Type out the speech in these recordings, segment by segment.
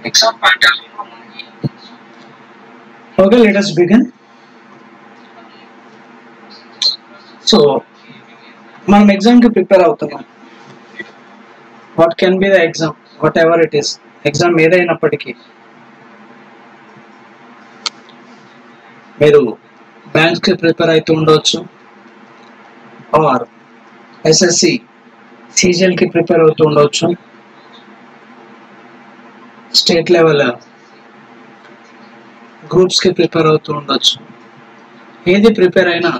exam point of view. Okay, let us begin. So, మనం ఎగ్జామ్కి prepare అవుతున్నాం. What can be the exam, what ever it is, exam ఏదైనప్పటికీ మీరు బ్యాంక్స్కి prepare అవుతూ ఉండవచ్చు, ఆర్ ఎస్ఎస్సి సీజీఎల్కి ప్రిపేర్ అవుతూ ఉండవచ్చు, స్టేట్ లెవెల్ గ్రూప్స్కి ప్రిపేర్ అవుతూ ఉండొచ్చు. ఏది ప్రిపేర్ అయినా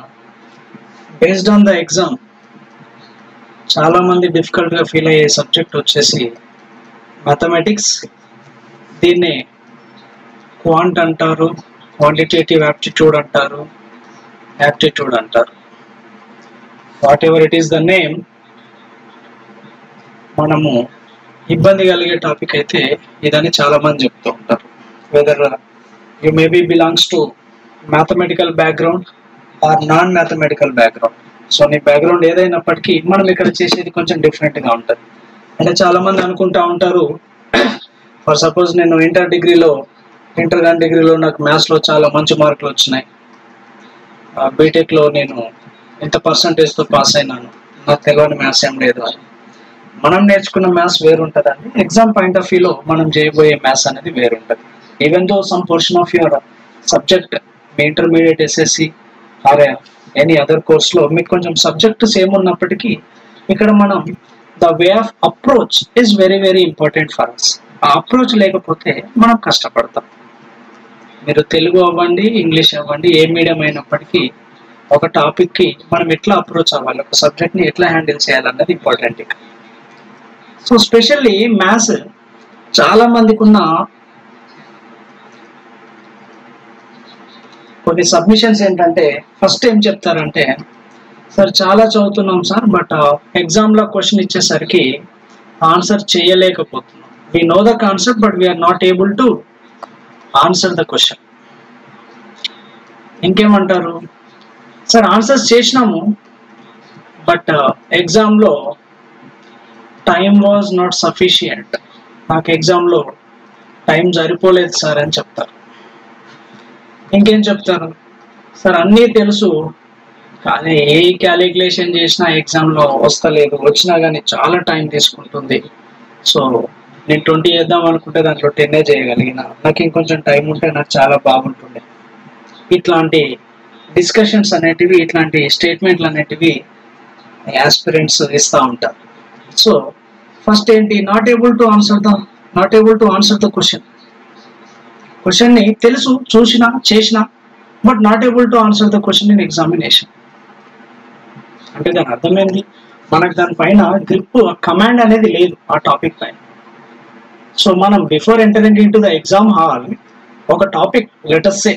బేస్డ్ ఆన్ ద ఎగ్జామ్ చాలామంది డిఫికల్ట్గా ఫీల్ అయ్యే సబ్జెక్ట్ వచ్చేసి మ్యాథమెటిక్స్. దీన్ని క్వాంట్ అంటారు, క్వాంటిటేటివ్ యాప్టిట్యూడ్ అంటారు, యాప్టిట్యూడ్ అంటారు. What ever it is the name, మనము ఇబ్బంది కలిగే టాపిక్ అయితే ఇదని చాలామంది చెప్తూ ఉంటారు. Whether you maybe belongs to mathematical background or non mathematical background. So నీ బ్యాక్గ్రౌండ్ ఏదైనప్పటికీ మనం ఇక్కడ చేసేది కొంచెం డిఫరెంట్గా ఉంటుంది. అంటే చాలామంది అనుకుంటా ఉంటారు, ఫర్ సపోజ్ నేను ఇంటర్ డిగ్రీలో నాకు మ్యాథ్స్లో చాలా మంచి మార్కులు వచ్చినాయి, బీటెక్లో నేను ఇంత పర్సంటేజ్తో పాస్ అయినాను, నాకు తెలియని మ్యాథ్స్ ఏం లేదు అని. మనం నేర్చుకున్న మ్యాథ్స్ వేరుంటుందండి, ఎగ్జామ్ పాయింట్ ఆఫ్ వ్యూలో మనం చేయబోయే మ్యాథ్స్ అనేది వేరుంటుంది. Even though some portion of your subject, మీ intermediate SSC or any other కోర్స్లో మీకు కొంచెం సబ్జెక్ట్ సేమ్ ఉన్నప్పటికీ ఇక్కడ మనం the way of approach is very very important for us. ఆ అప్రోచ్ లేకపోతే మనం కష్టపడతాం. మీరు తెలుగు అవ్వండి, ఇంగ్లీష్ అవ్వండి, ఏ మీడియం అయినప్పటికీ ఒక టాపిక్కి మనం ఎట్లా అప్రోచ్ అవ్వాలి, ఒక సబ్జెక్ట్ని ఎట్లా హ్యాండిల్ చేయాలన్నది ఇంపార్టెంట్. సో స్పెషల్లీ మ్యాథ్స్ చాలా మందికి ఉన్న కొన్ని సబ్మిషన్స్ ఏంటంటే, ఫస్ట్ ఏం చెప్తారంటే, సార్ చాలా చదువుతున్నాం సార్, బట్ ఎగ్జామ్లో క్వశ్చన్ ఇచ్చేసరికి ఆన్సర్ చేయలేకపోతున్నాం. We know the concept but we are not able to answer the question. ఇంకేమంటారు, సార్ ఆన్సర్స్ చేసినాము బట్ ఎగ్జామ్లో టైం వాజ్ నాట్ సఫిషియంట్, నాకు ఎగ్జామ్లో టైం సరిపోలేదు సార్ అని చెప్తారు. ఇంకేం చెప్తారు, సార్ అన్నీ తెలుసు కానీ ఏ క్యాలిక్యులేషన్ చేసినా ఎగ్జామ్లో వస్తలేదు, వచ్చినా కానీ చాలా టైం తీసుకుంటుంది. సో నేను 20 చేద్దాం అనుకుంటే దాంట్లో 10 చేయగలిగిన, నాకు ఇంకొంచెం టైం ఉంటే నాకు చాలా బాగుంటుండే. ఇట్లాంటి డిస్కషన్స్ అనేటివి, ఇట్లాంటి స్టేట్మెంట్లు అనేటివి యాస్పిరెంట్స్ ఇస్తూ ఉంటారు. సో ఫస్ట్ ఏంటి, not able to answer the క్వశ్చన్ని తెలుసు, చూసినా చేసినా, but not able to answer the question in examination. అంటే దాని అర్థమైంది, మనకు దానిపైన గ్రిప్, కమాండ్ అనేది లేదు ఆ టాపిక్ పైన. సో మనం before entering in to the exam hall ఒక టాపిక్, లెటస్ సే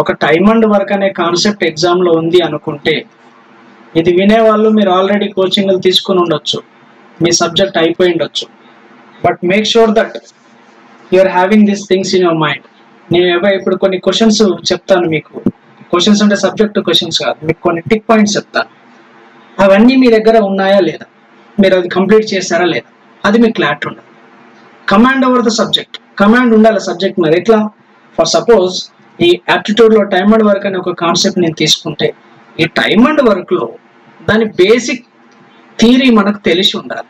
ఒక టైమ్ అండ్ వర్క్ అనే కాన్సెప్ట్ ఎగ్జామ్లో ఉంది అనుకుంటే, ఇది వినేవాళ్ళు మీరు ఆల్రెడీ కోచింగ్లు తీసుకుని ఉండొచ్చు, మీ సబ్జెక్ట్ అయిపోయి ఉండొచ్చు, but make sure that you are having these things in your mind. నేను ఇప్పుడు కొన్ని క్వశ్చన్స్ చెప్తాను మీకు, క్వశ్చన్స్ అంటే సబ్జెక్ట్ క్వశ్చన్స్ కాదు, మీకు కొన్ని టిక్ పాయింట్స్ చెప్తాను. అవన్నీ మీ దగ్గర ఉన్నాయా లేదా, మీరు అది కంప్లీట్ చేశారా లేదా, అది మీకు క్లారిటీ ఉండాలి. Command over the subject, command ఉండాలి సబ్జెక్ట్ మీద. ఎట్లా, ఫర్ సపోజ్ ఈ యాప్టిట్యూడ్లో టైమ్ అండ్ వర్క్ అనే ఒక కాన్సెప్ట్ నేను తీసుకుంటే, ఈ టైమ్ అండ్ వర్క్లో దాని బేసిక్ థియరీ మనకు తెలిసి ఉండాలి,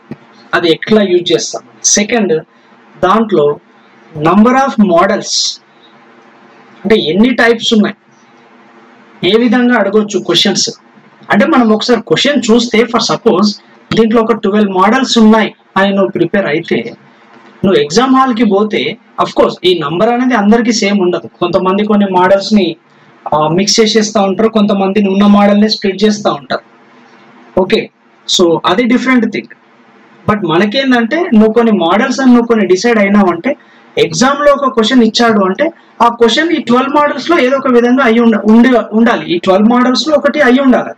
అది ఎట్లా యూజ్ చేస్తాం. సెకండ్, దాంట్లో నంబర్ ఆఫ్ మోడల్స్, అంటే ఎన్ని టైప్స్ ఉన్నాయి, ఏ విధంగా అడగొచ్చు క్వశ్చన్స్. అంటే మనం ఒకసారి క్వశ్చన్ చూస్తే, ఫర్ సపోజ్ దీంట్లో ఒక 12 మోడల్స్ ఉన్నాయి అని నువ్వు ప్రిపేర్ అయితే, నువ్వు ఎగ్జామ్ హాల్కి పోతే అఫ్ కోర్స్ ఈ నంబర్ అనేది అందరికీ సేమ్ ఉండదు. కొంతమంది కొన్ని మోడల్స్ని మిక్స్ చేసేస్తూ ఉంటారు, కొంతమంది ఉన్న మోడల్ని స్ప్లిట్ చేస్తూ ఉంటారు. ఓకే, సో అది డిఫరెంట్ థింగ్. బట్ మనకేందంటే, నువ్వు కొన్ని మోడల్స్ అని నువ్వు కొన్ని డిసైడ్ అయినావంటే, ఎగ్జామ్లో ఒక క్వశ్చన్ ఇచ్చాడు అంటే ఆ క్వశ్చన్ ఈ 12 మోడల్స్లో ఏదో ఒక విధంగా అయ్యి ఉండాలి, ఈ 12 మోడల్స్లో ఒకటి అయ్యి ఉండాలి.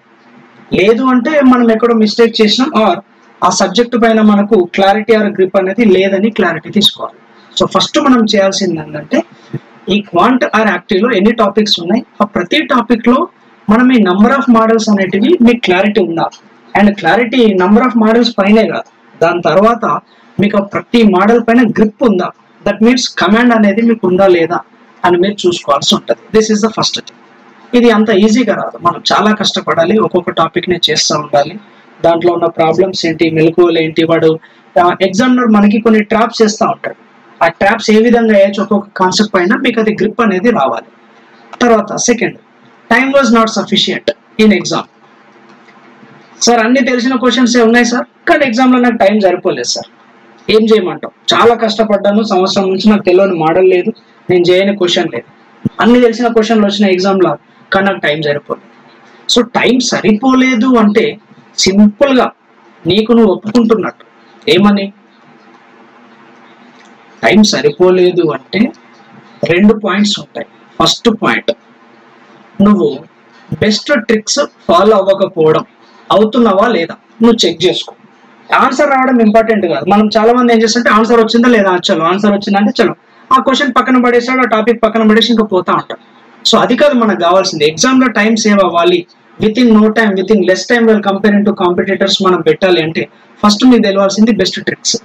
లేదు అంటే మనం ఎక్కడో మిస్టేక్ చేసినాం, ఆర్ ఆ సబ్జెక్ట్ పైన మనకు క్లారిటీ ఆర్ గ్రిప్ అనేది లేదని క్లారిటీ తీసుకోవాలి. సో ఫస్ట్ మనం చేయాల్సింది ఏంటంటే, ఈ క్వాంట్ ఆర్ యాక్టివ్లో ఎన్ని టాపిక్స్ ఉన్నాయి, ఆ ప్రతి టాపిక్లో మనం ఈ నంబర్ ఆఫ్ మోడల్స్ అనేటివి మీకు క్లారిటీ ఉండాలి. And clarity number of models పైనే కాదు, దాని తర్వాత మీకు ప్రతి మోడల్ పైన గ్రిప్ ఉందా, దట్ మీన్స్ కమాండ్ అనేది మీకు ఉందా లేదా అని మీరు చూసుకోవాల్సి ఉంటుంది. This is the first thing. ఇది అంత ఈజీగా రాదు, మనం చాలా కష్టపడాలి, ఒక్కొక్క టాపిక్ని చేస్తూ ఉండాలి, దాంట్లో ఉన్న ప్రాబ్లమ్స్ ఏంటి, మెలకువలు ఏంటి, వాడు ఎగ్జామినర్ మనకి కొన్ని ట్రాప్స్ చేస్తూ ఉంటాడు. ఆ ట్రాప్స్ ఏ విధంగా వేయచ్చు ఒక్కొక్క కాన్సెప్ట్ పైన మీకు అది గ్రిప్ అనేది రావాలి. తర్వాత second, time was not sufficient in exam. Sir అన్ని తెలిసిన క్వశ్చన్స్ ఉన్నాయి సార్, కానీ ఎగ్జామ్లో నాకు టైం సరిపోలేదు సార్, ఏం చేయమంటావు? చాలా కష్టపడ్డాను, సంవత్సరం నుంచి నాకు తెలియని మోడల్ లేదు, నేను చేయని క్వశ్చన్ లేదు, అన్ని తెలిసిన క్వశ్చన్లు వచ్చిన ఎగ్జామ్లో, కానీ నాకు టైం సరిపోలేదు. సో టైం సరిపోలేదు అంటే సింపుల్గా నీకు నువ్వు ఒప్పుకుంటున్నట్టు. ఏమని? టైం సరిపోలేదు అంటే 2 పాయింట్స్ ఉంటాయి. ఫస్ట్ పాయింట్, నువ్వు బెస్ట్ ట్రిక్స్ ఫాలో అవ్వకపోవడం, అవుతున్నావా లేదా నువ్వు చెక్ చేసుకో. ఆన్సర్ రావడం ఇంపార్టెంట్ కాదు. మనం చాలా మంది ఏం చేస్తుంటే ఆన్సర్ వచ్చిందా లేదా, చలో ఆన్సర్ వచ్చిందంటే చలో ఆ క్వశ్చన్ పక్కన పడేసాడు, ఆ టాపిక్ పక్కన పడేసి ఇంకా పోతా ఉంటాడు. సో అది కాదు మనకు కావాల్సింది. ఎగ్జామ్లో టైం సేవ్ అవ్వాలి, within no time, within less time well comparing to competitors మనం పెట్టాలి అంటే ఫస్ట్ మీకు తెలియాల్సింది బెస్ట్ ట్రిక్స్.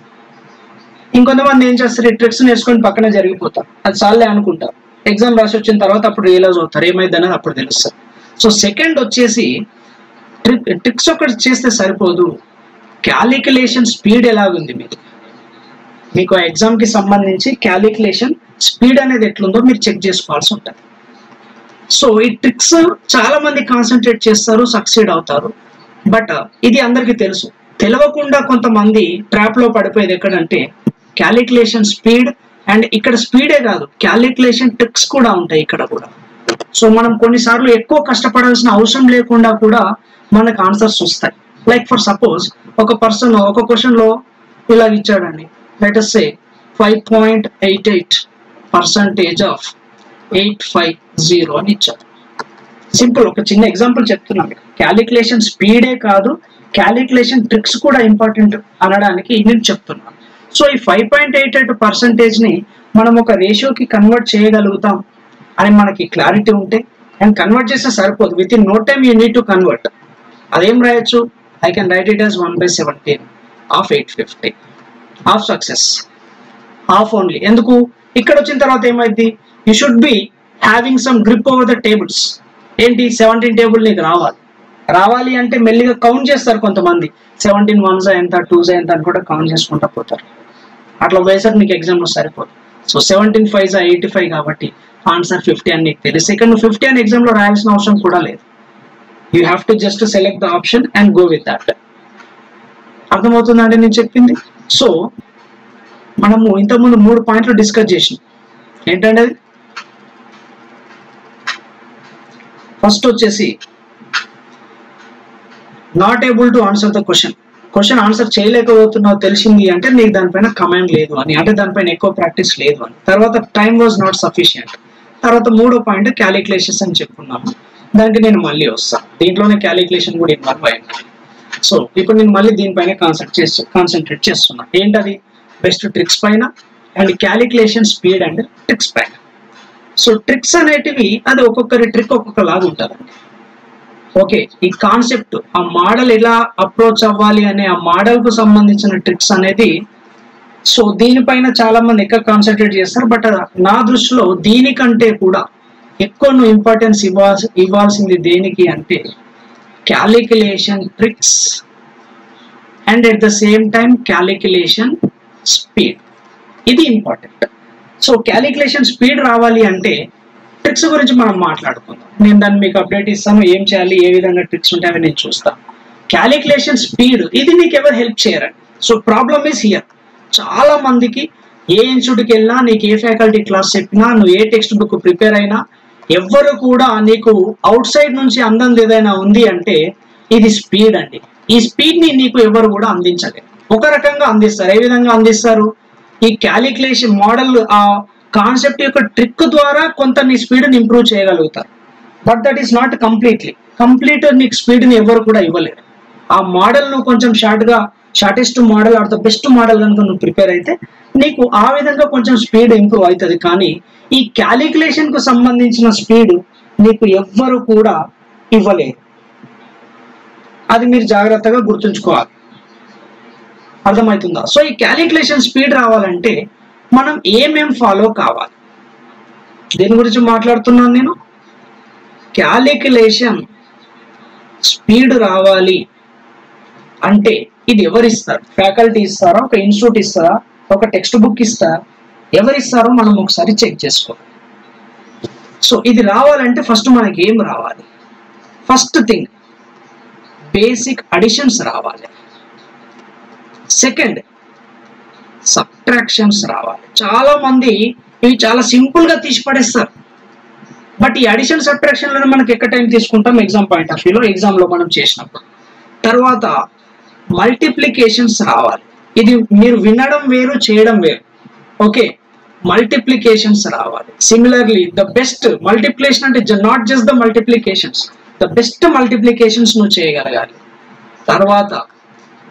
ఇంకొంతమంది ఏం చేస్తారు, ఈ ట్రిక్స్ నేర్చుకొని పక్కన జరిగిపోతారు, అది చాలే అనుకుంటారు. ఎగ్జామ్ రాసి వచ్చిన తర్వాత అప్పుడు రియలైజ్ అవుతారు ఏమైంది అనేది అప్పుడు తెలుస్తారు. సో సెకండ్ వచ్చేసి ట్రిక్స్ ఒకటి చేస్తే సరిపోదు, క్యాలిక్యులేషన్ స్పీడ్ ఎలాగుంది మీకు ఆ ఎగ్జామ్కి సంబంధించి క్యాలిక్యులేషన్ స్పీడ్ అనేది ఎట్లుందో మీరు చెక్ చేసుకోవాల్సి ఉంటుంది. సో ఈ ట్రిక్స్ చాలా మంది కాన్సన్ట్రేట్ చేస్తారు, సక్సీడ్ అవుతారు. బట్ ఇది అందరికీ తెలుసు, తెలియకుండా కొంతమంది ట్రాప్లో పడిపోయేది ఎక్కడంటే క్యాలిక్యులేషన్ స్పీడ్. అండ్ ఇక్కడ స్పీడే కాదు, క్యాలిక్యులేషన్ ట్రిక్స్ కూడా ఉంటాయి ఇక్కడ కూడా. సో మనం కొన్నిసార్లు ఎక్కువ కష్టపడాల్సిన అవసరం లేకుండా కూడా మనకు ఆన్సర్స్ వస్తాయి. లైక్ ఫర్ సపోజ్ ఒక పర్సన్ ఒక క్వశ్చన్లో ఇలా ఇచ్చాడండి, లెట్ us say 5.88% ఆఫ్ 850 అని ఇచ్చాడు. సింపుల్, ఒక చిన్న ఎగ్జాంపుల్ చెప్తున్నాను. క్యాలిక్యులేషన్ స్పీడే కాదు, క్యాలిక్యులేషన్ ట్రిక్స్ కూడా ఇంపార్టెంట్ అనడానికి నేను చెప్తున్నాను. సో ఈ 5.88%ని మనం ఒక రేషియోకి కన్వర్ట్ చేయగలుగుతాం అని మనకి క్లారిటీ ఉంటే, అండ్ కన్వర్ట్ చేస్తే సరిపోదు, within no time you need to convert. అదేం రాయొచ్చు, I can write it as 1/17 of 850 of success, half only. ఎందుకు? ఇక్కడ వచ్చిన తర్వాత ఏమైంది, you should be having some grip over the tables. ఏంటి, 17 టేబుల్ నీకు రావాలి అంటే మెల్లిగా కౌంట్ చేస్తారు కొంతమంది, 17 1s ఎంత, 2s ఎంత అని కూడా కౌంట్ చేసుకుంటా పోతారు. అట్లా పోయేసరికి నీకు ఎగ్జామ్లో సరిపోదు. సో 17 5s 85 కాబట్టి ఆన్సర్ 50 అని నీకు తెలిసి ఇక్కడ నువ్వు 50 అని ఎగ్జామ్లో రాయాల్సిన అవసరం కూడా లేదు. You have to just select the option and go with that. అర్థమవుతుందండి నేను చెప్పింది? సో మనము ఇంతకుముందు 3 పాయింట్లు డిస్కస్ చేసినాం. ఏంటంటే అది ఫస్ట్ వచ్చేసి not able to answer the question answer చేయలేకపోతున్నావు తెలిసింది అంటే నీకు దానిపైన కమాండ్ లేదు అని, అంటే దానిపైన ఎక్కువ ప్రాక్టీస్ లేదు అని. తర్వాత టైం వాజ్ నాట్ సఫిషియంట్. తర్వాత 3వ పాయింట్ క్యాలిక్యులేషన్స్ అని చెప్పుకున్నాము, దానికి నేను మళ్ళీ వస్తాను. దీంట్లోనే క్యాలిక్యులేషన్ కూడా ఇన్వాల్వ్ అయింది. సో ఇప్పుడు నేను మళ్ళీ దీనిపైన కాన్సన్ట్రేట్ చేస్తున్నా. ఏంటది, బెస్ట్ ట్రిక్స్ పైన and calculation speed and tricks పైన. సో ట్రిక్స్ అనేటివి అది ఒక్కొక్కరి ట్రిక్ ఒక్కొక్కలాగా ఉంటుందండి. ఓకే, ఈ కాన్సెప్ట్, ఆ మోడల్ ఎలా అప్రోచ్ అవ్వాలి అనే ఆ మోడల్కు సంబంధించిన ట్రిక్స్ అనేది, సో దీనిపైన చాలా మంది ఎక్కువ కాన్సన్ట్రేట్ చేస్తారు. బట్ నా దృష్టిలో దీనికంటే కూడా ఎక్కువ నువ్వు ఇంపార్టెన్స్ ఇవ్వాల్సింది దేనికి అంటే calculation tricks and at the same time calculation speed. ఇది ఇంపార్టెంట్. సో క్యాలిక్యులేషన్ స్పీడ్ రావాలి అంటే ట్రిక్స్ గురించి మనం మాట్లాడుకుందాం. నేను దాన్ని మీకు అప్డేట్ ఇస్తాను, ఏం చేయాలి, ఏ విధంగా ట్రిక్స్ ఉంటాయని నేను చూస్తాను. క్యాలిక్యులేషన్ స్పీడ్ ఇది నీకు ఎవరు హెల్ప్ చేయరండి. So problem is here. చాలా మందికి ఏ ఇన్స్టిట్యూట్కి వెళ్ళినా, నీకు ఏ ఫ్యాకల్టీ క్లాస్ చెప్పినా, నువ్వు ఏ టెక్స్ట్ బుక్ ప్రిపేర్ అయినా, ఎవ్వరు కూడా నీకు అవుట్ సైడ్ నుంచి అందంది ఏదైనా ఉంది అంటే ఇది స్పీడ్ అండి. ఈ స్పీడ్ ని నీకు ఎవరు కూడా అందించలేరు. ఒక రకంగా అందిస్తారు. ఏ విధంగా అందిస్తారు, ఈ క్యాలిక్యులేషన్ మోడల్ ఆ కాన్సెప్ట్ యొక్క ట్రిక్ ద్వారా కొంత నీ స్పీడ్ని ఇంప్రూవ్ చేయగలుగుతారు. But that is not complete నీకు స్పీడ్ని ఎవరు కూడా ఇవ్వలేరు. ఆ మోడల్ నువ్వు కొంచెం shortest model or the best model కనుక నువ్వు ప్రిపేర్ అయితే నీకు ఆ విధంగా కొంచెం స్పీడ్ ఇంప్రూవ్ అవుతుంది. కానీ ఈ క్యాలిక్యులేషన్ కు సంబంధించిన స్పీడ్ నీకు ఎవ్వరు కూడా ఇవ్వలేరు. అది మీరు జాగ్రత్తగా గుర్తుంచుకోవాలి. అర్థమవుతుందా? సో ఈ క్యాలిక్యులేషన్ స్పీడ్ రావాలంటే మనం ఏమేం ఫాలో కావాలి? దేని గురించి మాట్లాడుతున్నాను నేను? క్యాలిక్యులేషన్ స్పీడ్ రావాలి అంటే ఇది ఎవరిస్తారు? ఫ్యాకల్టీ ఇస్తారా, ఒక ఇన్స్టిట్యూట్ ఇస్తారా, ఒక టెక్స్ట్ బుక్ ఇస్తారా? ఎవరిస్తారో మనం ఒకసారి చెక్ చేసుకోవాలి. సో ఇది రావాలంటే ఫస్ట్ మనకి ఏం రావాలి? ఫస్ట్ థింగ్ బేసిక్ అడిషన్స్ రావాలి. సెకండ్ సబ్ట్రాక్షన్స్ రావాలి. చాలా మంది ఇవి చాలా సింపుల్ గా తీసి పడేస్తారు. బట్ ఈ అడిషన్ సబ్ట్రాక్షన్ లో మనకి ఎక్కడ టైం తీసుకుంటాం? ఎగ్జామ్ పాయింట్ ఆఫ్ వ్యూలో, ఎగ్జామ్ లో మనం చేసినప్పుడు. తర్వాత మల్టిప్లికేషన్స్ రావాలి. ఇది మీరు వినడం వేరు, చేయడం వేరు. ఓకే, మల్టిప్లికేషన్స్ రావాలి. సిమిలర్లీ ద బెస్ట్ మల్టిప్లికేషన్ అంటే not just the multiplications, the best multiplications నువ్వు చేయగలగాలి. తర్వాత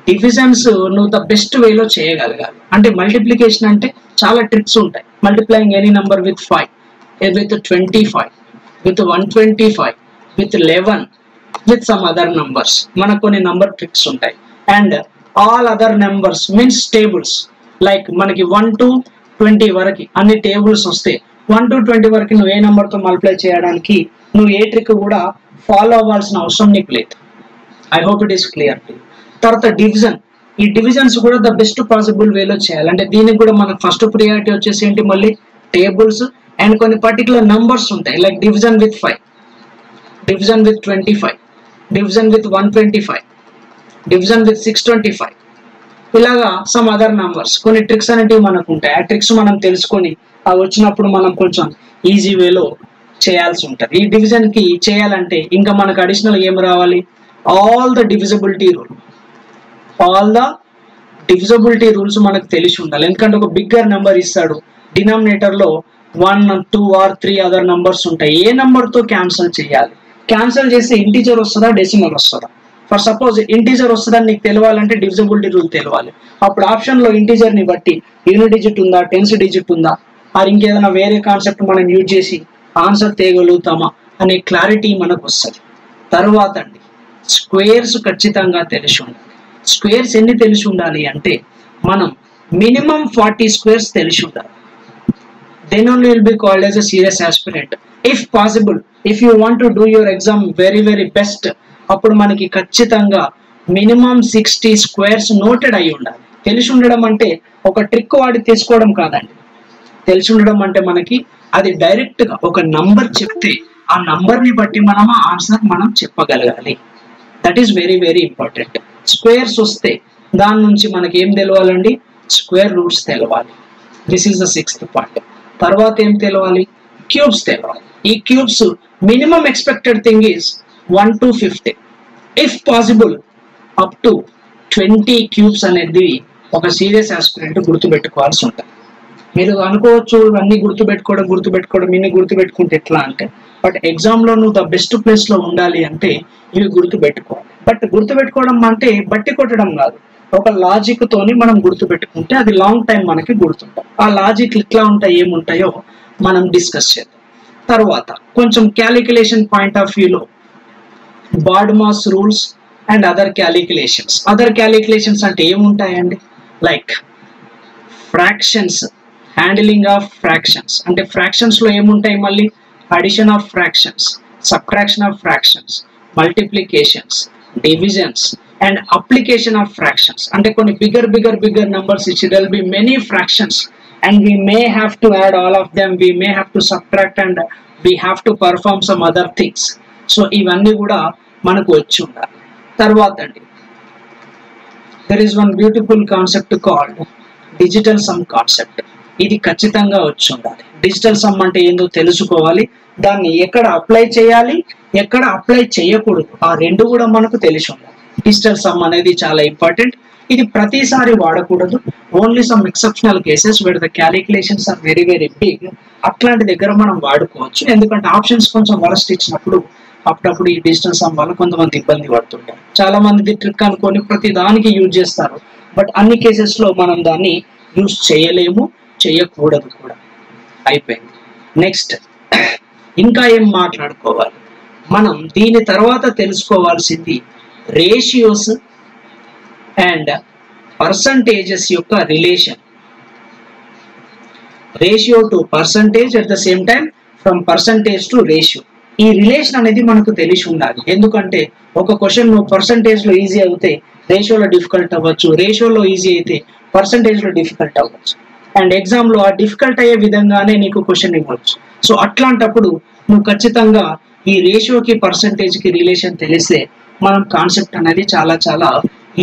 డివిజన్స్ నువ్వు ద బెస్ట్ వేలో చేయగలగాలి. అంటే మల్టిప్లికేషన్ అంటే చాలా ట్రిక్స్ ఉంటాయి. Multiplying any number with 5, with 25, with 125, with 11, with some other numbers. మనకు కొన్ని నంబర్ ట్రిక్స్ ఉంటాయి. And all other numbers means tables. Like మనకి 1 to 20 వరకు అన్ని టేబుల్స్ వస్తే 1 to 20 వరకు నువ్వు ఏ నెంబర్తో మల్టిప్లై చేయడానికి నువ్వు ఏ ట్రిక్ కూడా ఫాలో అవ్వాల్సిన అవసరం నీకు లేదు. I hope it is clear. తర్వాత డివిజన్. ఈ డివిజన్స్ కూడా ద బెస్ట్ పాసిబుల్ వేలో చేయాలి. అంటే దీనికి కూడా మనకు ఫస్ట్ ప్రియారిటీ వచ్చేసి ఏంటి? మళ్ళీ టేబుల్స్ అండ్ కొన్ని పర్టికులర్ నంబర్స్ ఉంటాయి. Like division with 5, division with 25, division with 125, division with 625, ఇలాగా సమ్ అదర్ నంబర్స్. కొన్ని ట్రిక్స్ అనేటివి మనకు ఉంటాయి. ఆ ట్రిక్స్ మనం తెలుసుకొని అవి వచ్చినప్పుడు మనం కొంచెం ఈజీ వేలో చేయాల్సి ఉంటుంది. ఈ డివిజన్ కి చేయాలంటే ఇంకా మనకు అడిషనల్ ఏం రావాలి? All the divisibility rule. All the divisibility rules మనకు తెలిసి ఉండాలి. ఎందుకంటే ఒక బిగ్గర్ నెంబర్ ఇస్తాడు, డినామినేటర్ లో 1, 2 or 3 అదర్ నంబర్స్ ఉంటాయి. ఏ నెంబర్ తో క్యాన్సిల్ చేయాలి? క్యాన్సిల్ చేస్తే ఇంటీజర్ వస్తుందా, డెసిమల్ వస్తుందా? ఫర్ సపోజ్ ఇంటీజర్ వస్తుందని నీకు తెలియాలంటే డివిజిబిలిటీ రూల్ తెలియాలి. అప్పుడు ఆప్షన్ లో ఇంటీజర్ ని బట్టి యూనిట్ డిజిట్ ఉందా, టెన్స్ డిజిట్ ఉందా, అది ఇంకేదైనా వేరే కాన్సెప్ట్ మనం యూజ్ చేసి ఆన్సర్ తేయగలుగుతామా అనే క్లారిటీ మనకు వస్తుంది. తర్వాత అండి స్క్వేర్స్ ఖచ్చితంగా తెలిసి ఉండాలి. స్క్వేర్స్ ఎన్ని తెలిసి ఉండాలి అంటే మనం మినిమం 40 స్క్వేర్స్ తెలిసి ఉండాలి. Then only will be called as a serious aspirant. If possible, if you want to do your exam very best, అప్పుడు మనకి ఖచ్చితంగా మినిమం 60 స్క్వేర్స్ నోటెడ్ అయి ఉండాలి. తెలిసి ఉండడం అంటే ఒక ట్రిక్ వాడి తీసుకోవడం కాదండి. తెలిసి ఉండడం అంటే మనకి అది డైరెక్ట్ గా ఒక నంబర్ చెప్తే ఆ నంబర్ ని బట్టి మనం ఆన్సర్ మనం చెప్పగలగాలి. That is very important. Squares వస్తే దాని నుంచి మనకి ఏం తెలవాలండి? స్క్వేర్ రూట్స్ తెలవాలి. This is the 6th point. తర్వాత ఏం తెలవాలి? క్యూబ్స్ తెలవాలి. ఈ cubes minimum expected thing is 1 to 50. If possible up to 20 cubes అనేది ఒక సీరియస్ ఆస్పిరెంట్ గుర్తుపెట్టుకోవాల్సి ఉంటుంది. మీరు అనుకోవచ్చు అన్ని గుర్తుపెట్టుకోవడం ఇన్ని గుర్తుపెట్టుకుంటే ఎట్లా అంటే, బట్ ఎగ్జామ్ లో నువ్వు ద బెస్ట్ ప్లేస్ లో ఉండాలి అంటే ఇవి గుర్తుపెట్టుకోవాలి. బట్ గుర్తుపెట్టుకోవడం అంటే బట్టి కొట్టడం కాదు. ఒక లాజిక్ తోని మనం గుర్తుపెట్టుకుంటే అది లాంగ్ టైం మనకి గుర్తుంటాం. ఆ లాజిక్ ఎట్లా ఉంటాయి, ఏముంటాయో మనం డిస్కస్ చేద్దాం. తర్వాత కొంచెం క్యాలిక్యులేషన్ పాయింట్ ఆఫ్ వ్యూలో BODMAS rules and other calculations. Other calculations అంటే ఏముంటాయండి? Like fractions, handling of fractions. అంటే ఫ్రాక్షన్స్ లో ఏముంటాయి? మళ్ళీ addition of fractions, subtraction of fractions, multiplications, divisions and application of fractions. అంటే కొన్ని bigger numbers ఇచ్చి there will be many fractions and we may have to add all of them, we may have to subtract and we have to perform some other things. So ఇవన్నీ కూడా మనకు వచ్చి ఉండాలి. తర్వాత అండి there is one beautiful concept called digital sum concept. ఇది ఖచ్చితంగా వచ్చి ఉండాలి. డిజిటల్ సమ్ అంటే ఏందో తెలుసుకోవాలి. దాన్ని ఎక్కడ అప్లై చేయాలి, ఎక్కడ అప్లై చేయకూడదు, ఆ రెండు కూడా మనకు తెలిసి ఉండాలి. డిజిటల్ సమ్ అనేది చాలా ఇంపార్టెంట్. ఇది ప్రతిసారి వాడకూడదు. Only some exceptional cases where the calculations are very big, అట్లాంటి దగ్గర మనం వాడుకోవచ్చు. ఎందుకంటే ఆప్షన్స్ కొంచెం వరస్ట్ ఇచ్చినప్పుడు అప్పుడప్పుడు ఈ డిజిటల్ సమ్ వల్ల కొంతమంది ఇబ్బంది పడుతుంటారు. చాలా మంది ట్రిక్ అనుకొని ప్రతి దానికి యూజ్ చేస్తారు. బట్ అన్ని కేసెస్ లో మనం దాన్ని యూజ్ చేయలేము, చేయకూడదు కూడా. అయిపోయింది. నెక్స్ట్ ఇంకా ఏం మాట్లాడుకోవాలి మనం? దీని తర్వాత తెలుసుకోవాల్సింది రేషియోస్ అండ్ పర్సంటేజెస్ యొక్క relation. Ratio to percentage, at the same time from percentage to ratio. ఈ రిలేషన్ అనేది మనకు తెలిసి ఉండాలి. ఎందుకంటే ఒక క్వశ్చన్ నువ్వు పర్సంటేజ్ లో ఈజీ అవుతే రేషియోలో డిఫికల్ట్ అవ్వచ్చు, రేషియోలో ఈజీ అయితే పర్సంటేజ్ లో డిఫికల్ట్ అవ్వచ్చు. అండ్ ఎగ్జామ్ లో ఆ డిఫికల్ట్ అయ్యే విధంగానే నీకు క్వశ్చన్ ఇవ్వచ్చు. సో అట్లాంటప్పుడు నువ్వు ఖచ్చితంగా ఈ రేషియోకి పర్సంటేజ్ కి రిలేషన్ తెలిస్తే మనం కాన్సెప్ట్ అనేది చాలా చాలా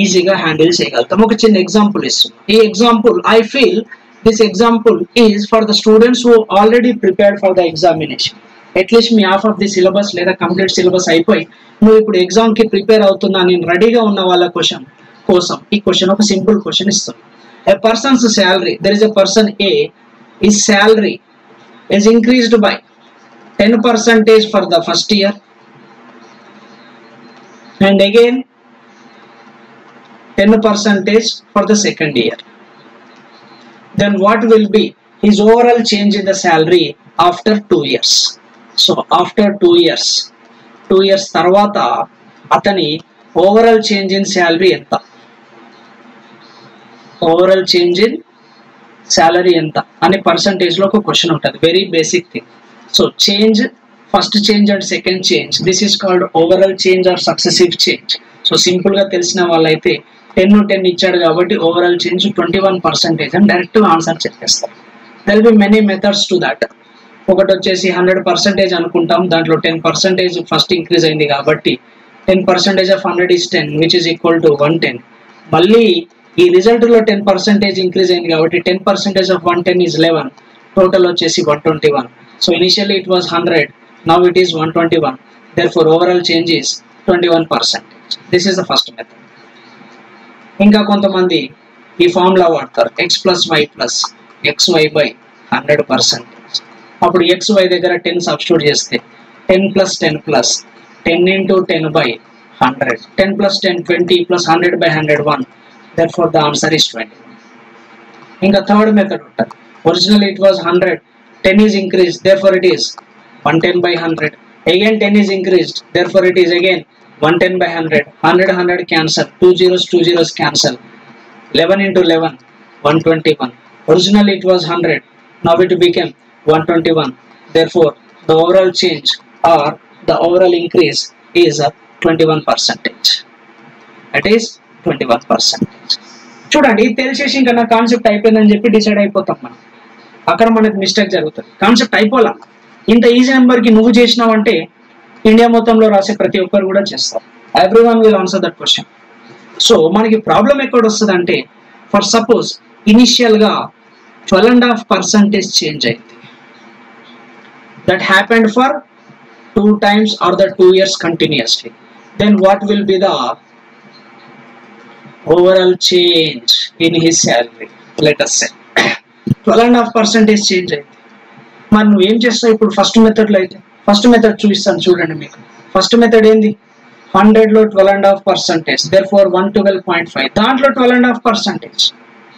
ఈజీగా హ్యాండిల్ చేయగలుగుతాం. ఒక చిన్న ఎగ్జాంపుల్ ఇస్తున్నాం. ఈ example I feel this example is for the students who already prepared for the examination. At least me half of the syllabus లేదా కంప్లీట్ సిలబస్ అయిపోయి నువ్వు ఇప్పుడు ఎగ్జామ్ కి ప్రిపేర్ అవుతున్నా, నేను రెడీగా ఉన్న వాళ్ళ క్వశ్చన్ కోసం ఈ క్వశ్చన్ ఒక సింపుల్ క్వశ్చన్ ఇస్తున్నాను. A person's salary, there is a person A, his salary is increased by 10% for the first year and again 10% for the second year. Then what will be his overall change in the salary after 2 years? So after 2 years tarvata atani overall change in salary enta, overall change in salary ఎంత అనే percentage లో ఒక question ఉంటుంది. Very basic thing. So change, first change and second change, this is called overall change or successive change. So simple గా తెలిసిన వాళ్ళైతే 10 ఇచ్చాడు కాబట్టి ఓవరాల్ చేంజ్ 21% అని డైరెక్ట్ ఆన్సర్ చెప్పేస్తారు. There will be many methods to that. ఒకటి వచ్చేసి 100% అనుకుంటాం, దాంట్లో 10% ఫస్ట్ ఇంక్రీజ్ అయింది కాబట్టి 10% of 100 is 10, which is equal to 110. మళ్ళీ ఈ రిజల్ట్ లో 10% ఇంక్రీజ్ అయింది కాబట్టి 10% of 110 is 11, టోటల్ వచ్చేసి 121. So initially it was 100, now it is 121. therefore overall change is 21%. This is the first method. ఇంకా కొంతమంది ఈ ఫార్ములా వాడతారు, x plus y plus xy by 100%. అప్పుడు xy దగ్గర 10 సబ్స్టిట్యూట్ చేస్తే 10 plus 10 plus 10 into 10 by 100, 10 plus 10 20 plus 100 by 100 1. Therefore the answer is 21. ఇంకా third method ఉంటుంది. Original it was 100, 10 is increased, therefore it is 110 by 100. Again 10 is increased, therefore it is again 110 by 100. 100 cancel, 2 zeros cancel, 11 into 11 121. Originally it was 100, now it became 121. Therefore the overall change or the overall increase is 21%. That is 21%. చూడండి, తెలిసేసి ఇంకా నా concept అయిపోయిందని చెప్పి decide అయిపోతాం మనం. అక్కడ మనకు mistake జరుగుతుంది. కాన్సెప్ట్ అయిపోలా. ఇంత ఈజీ నెంబర్కి నువ్వు చేసినావంటే ఇండియా మొత్తంలో రాసే ప్రతి ఒక్కరు కూడా చేస్తారు. Everyone will answer that question. So మనకి ప్రాబ్లం ఎక్కడ వస్తుంది అంటే, ఫర్ సపోజ్ ఇనిషియల్ గా 12.5% చేంజ్ అయింది. That happened for 2 times or the 2 years continuously. Then what will be the overall change in his salary? Let us say 12.5% change అయింది. మరి నువ్వు ఏం చేస్తావు ఇప్పుడు? ఫస్ట్ మెథడ్లో అయితే ఫస్ట్ మెథడ్ చూపిస్తాను చూడండి మీకు. ఫస్ట్ మెథడ్ ఏంది? 100 లో 12.5%, therefore 112.5. దాంట్లో 12.5%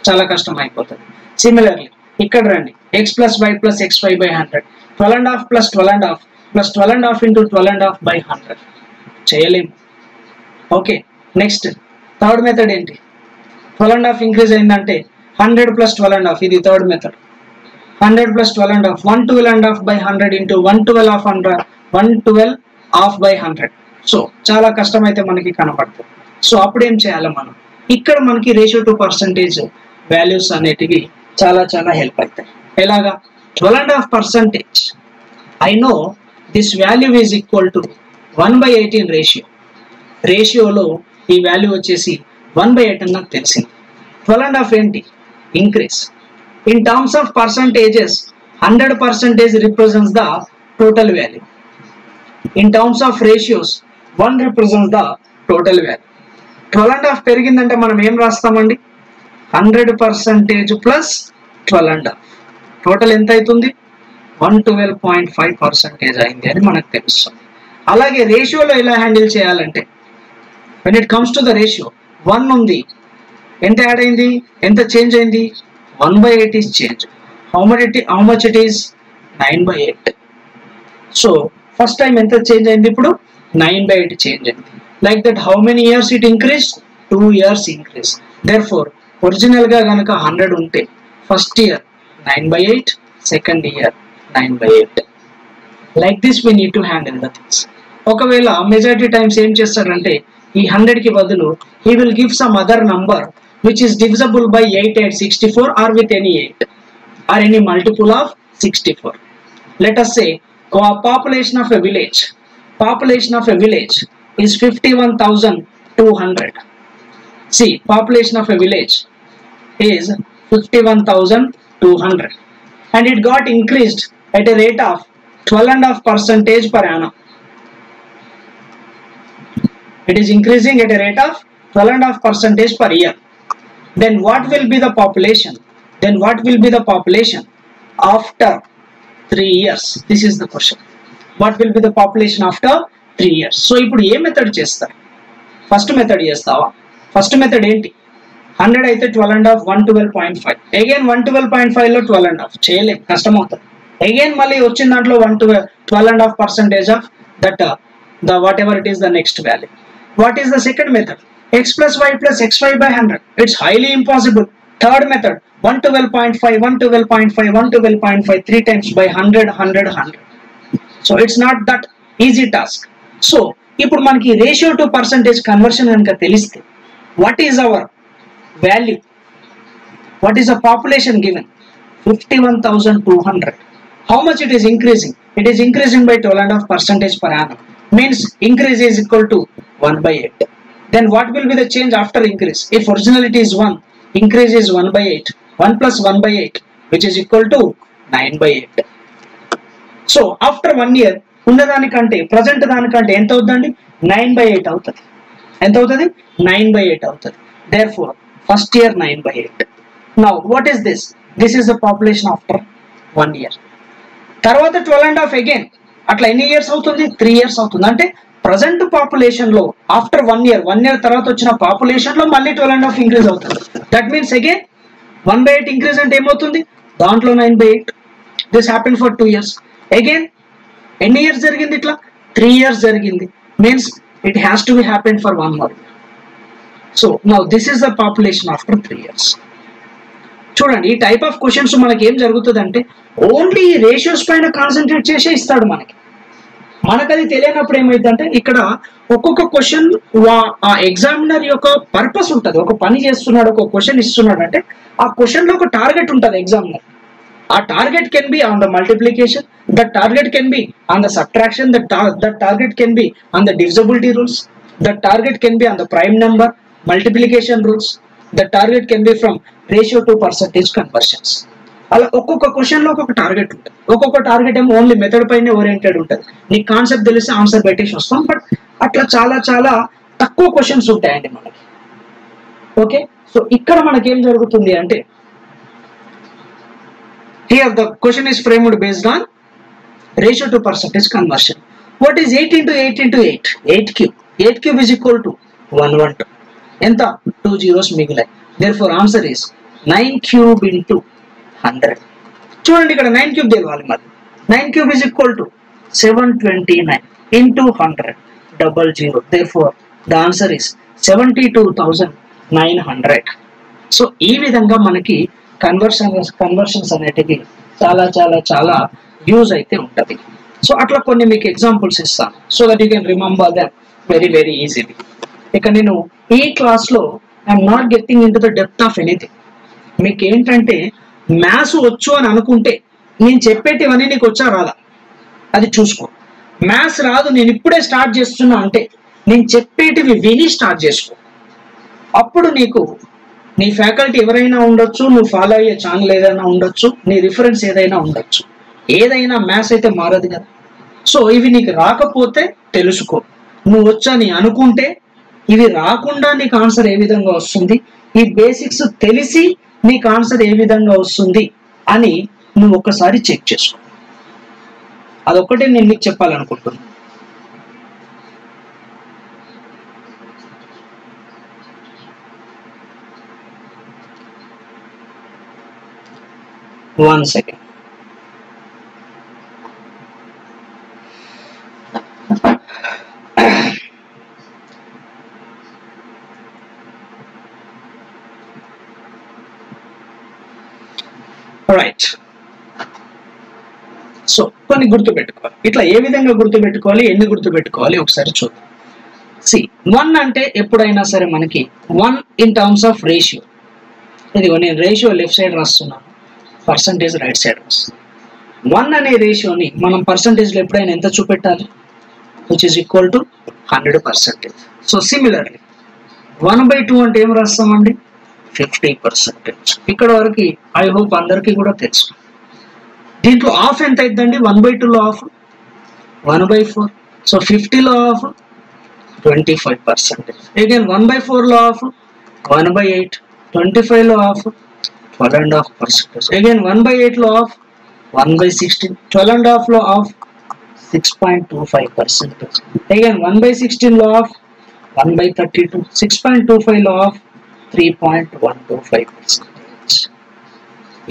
చాలా కష్టం అయిపోతుంది. సిమిలర్లీ ఇక్కడ రండి, x plus y plus xy by 100, 12.5 plus 12.5 plus 12.5 into 12.5 by 100 చేయలేము. ఓకే, నెక్స్ట్ థర్డ్ మెథడ్ ఏంటి? 12.5 ఇంక్రీజ్ అయిందంటే 100 plus 12.5, ఇది third method. 100 plus 12.5, 112.5 by 100 into 112 by 100. So చాలా కష్టమైతే మనకి కనపడుతుంది. సో అప్పుడు ఏం చేయాలి మనం? ఇక్కడ మనకి రేషియో టు పర్సంటేజ్ వాల్యూస్ అనేటివి చాలా చాలా హెల్ప్ అవుతాయి. ఎలాగా? 12.5%, I know this value is equal to 1/18 ratio. రేషియోలో ఈ వాల్యూ వచ్చేసి 1/8 అని నాకు తెలిసింది. 12.5 ఏంటి? Increase. In terms of percentages 100% represents the total value. In terms of ratios 1 represents the total value. 12.5 పెరిగిందంటే మనం ఏం రాస్తామండి? 100% ప్లస్ 12.5, టోటల్ ఎంత అవుతుంది? 112.5% అయింది అని మనకు తెలుస్తుంది. అలాగే రేషియోలో ఎలా హ్యాండిల్ చేయాలంటే, when it comes to the ratio 1 ఉంది, ఎంత యాడ్ అయింది? ఎంత చేంజ్ అయింది? 1/8 is change. How much it is? 9/8. So first time ఎంత చేంజ్ అయింది? ఇప్పుడు 9/8 చేంజ్ అయింది. Like that how many years it increase? 2 years increase. Therefore original గా కనుక 100 ఉంటే first year 9/8, second year 9/8. Like this we need to handle the things. ఒకవేళ majority times ఏం చేస్తాడంటే ఈ 100 కి బదులు he will give some other number which is divisible by 8 at 64 or with any 8 or any multiple of 64. Let us say population of a village is 51,200. See, population of a village is 51,200 and it got increased at a rate of 12.5% per annum. It is increasing at a rate of 12.5% per year. Then what will be the population? After 3 years? This is the question. What will be the population after 3 years? So, ఇప్పుడు ఏ method చేస్తారు? First method చేస్తావా? First method ఏంటి? 100 అయితే 12.5, 112.5. Again 112.5 లో 12.5 చేయలేం, కష్టం అవుతుంది. Again మళ్ళీ వచ్చిన దాంట్లో 12.5% of that the whatever it is the next value. What is the second method? X plus y plus xy by 100. It's highly impossible. Third method, 112.5, 112.5, 112.5, 3 times by 100, 100, 100. So it's not that easy task. So ఇప్పుడు మనకి ratio to percentage conversion కనుక తెలిస్తే what is our value? What is the population given? 51,200. How much it is increasing? It is increasing by 12.5% per annum. Means increase is equal to 1/8. Then what will be the change after increase? If originality is 1, increase is 1/8. 1 plus 1/8 which is equal to 9/8. So after 1 year ఉన్నదానికంటే present దానికంటే ఎంత అవుతుందండి? 9/8 అవుతుంది. ఎంత అవుతుంది? 9/8 అవుతుంది. Therefore first year 9/8. Now what is this? This is the population after 1 year. తర్వాత 12.5 again. అట్లా ఎన్ని ఇయర్స్ అవుతుంది? 3 ఇయర్స్ అవుతుంది. అంటే ప్రజెంట్ పాపులేషన్ లో ఆఫ్టర్ 1 year తర్వాత వచ్చిన పాపులేషన్ లో మళ్ళీ 12.5 ఇంక్రీజ్ అవుతుంది. దట్ మీన్స్ అగైన్ 1/8 ఇంక్రీజ్ అంటే ఏమవుతుంది? దాంట్లో 9/8. This happen for 2 years. Again ఎన్ని ఇయర్స్ జరిగింది? ఇట్లా 3 years జరిగింది. Means it has to be happen for 1 more. So now this is the population after 3 years. చూడండి, ఈ టైప్ ఆఫ్ క్వశ్చన్స్ మనకి ఏం జరుగుతుంది అంటే ఓన్లీ ఈ రేషియోస్ పైన కాన్సన్ట్రేట్ చేసే ఇస్తాడు మనకి. మనకది తెలియనప్పుడు ఏమైందంటే ఇక్కడ ఒక్కొక్క క్వశ్చన్ ఆ ఎగ్జామినర్ యొక్క పర్పస్ ఉంటుంది. ఒక పని చేస్తున్నాడు, ఒక క్వశ్చన్ ఇస్తున్నాడు అంటే ఆ క్వశ్చన్ లో ఒక టార్గెట్ ఉంటుంది ఎగ్జామినర్. ఆ target can be on the multiplication, that target can be on the subtraction, that target can be on the divisibility rules, that target can be on the prime number multiplication rules, that target can be from ratio to percentage conversions. అలా ఒక్కొక్క question లో ఒక్కొక్క target ఉంటుంది. ఒక్కొక్క target ఏమో only method పైనే oriented ఉంటుంది. నీకు కాన్సెప్ట్ తెలిస్తే ఆన్సర్ పెట్టేసి వస్తాం. బట్ అట్లా చాలా చాలా తక్కువ క్వశ్చన్స్ ఉంటాయండి మనకి. ఓకే, సో ఇక్కడ మనకి ఏం జరుగుతుంది అంటే here the question is framed based on ratio to percentage conversion. What is 8 into 8 into 8? 8 cube. 8 cube is equal to 112. ఎంత? 2 zeros మిగిలాయి. Therefore answer is 9 cube into 100. చూడండి, ఇక్కడ 9 cube తెలవాలి మరి. 9 cube is equal to 729 into 100 00. Therefore the answer is 72,900. So ఈ విధంగా మనకి conversions అనేటివి చాలా చాలా చాలా యూజ్ అయితే ఉంటుంది. సో అట్లా కొన్ని మీకు ఎగ్జాంపుల్స్ ఇస్తాను so that you can remember that very very easily. ఇక నేను ఈ క్లాస్లో I'm not getting in to the depth of anything. మీకు ఏంటంటే మ్యాథ్స్ వచ్చు అని అనుకుంటే నేను చెప్పేటివన్నీ నీకు వచ్చా రాదా అది చూసుకో. మ్యాథ్స్ రాదు నేను ఇప్పుడే స్టార్ట్ చేస్తున్నా అంటే నేను చెప్పేటివి విని స్టార్ట్ చేసుకో. అప్పుడు నీకు నీ ఫ్యాకల్టీ ఎవరైనా ఉండొచ్చు, నువ్వు ఫాలో అయ్యే ఛానల్ ఏదైనా ఉండొచ్చు, నీ రిఫరెన్స్ ఏదైనా ఉండొచ్చు, ఏదైనా మ్యాథ్స్ అయితే మారదు కదా. సో ఇవి నీకు రాకపోతే తెలుసుకో. నువ్వు వచ్చని అనుకుంటే ఇవి రాకుండా నీకు ఆన్సర్ ఏ విధంగా వస్తుంది, ఈ బేసిక్స్ తెలిసి నీకు ఆన్సర్ ఏ విధంగా వస్తుంది అని నువ్వు ఒక్కసారి చెక్ చేసుకో. అదొక్కటే నేను నీకు చెప్పాలనుకుంటున్నాను. One second. All right. So కొన్ని గుర్తుపెట్టుకోవాలి. ఇట్లా ఏ విధంగా గుర్తుపెట్టుకోవాలి, ఎన్ని గుర్తుపెట్టుకోవాలి ఒకసారి చూద్దాం. సి 1 అంటే ఎప్పుడైనా సరే మనకి 1 ఇన్ టర్మ్స్ ఆఫ్ రేషియో. ఇదిగో నేను రేషియో లెఫ్ట్ సైడ్ రాస్తున్నాను, పర్సంటేజ్ రైట్ సైడ్ రాస్తున్నాను. 1 అనే రేషియోని మనం పర్సంటేజ్లో ఎప్పుడైనా ఎంత చూపెట్టాలి, which is equal to 100%. So similarly 1/2 అంటే ఏం రాస్తామండి, 50%. ఇక్కడ వరకు ఐ హోప్ అందరికీ కూడా తెలుసు. దీంట్లో ఆఫ్ ఎంత అయిద్దండి, 1/2లో ఆఫ్ 1/4. సో 50లో ఆఫ్ 25%. అగైన్ 1/4లో ఆఫ్ 1/8, 25లో ఆఫ్ 12.5%. అగైన్ 1/8లో ఆఫ్ 1/16, 12.5లో ఆఫ్ 6.25%. అగైన్ 1/16లో ఆఫ్ 1/32, 6.25లో ఆఫ్ 3.125%.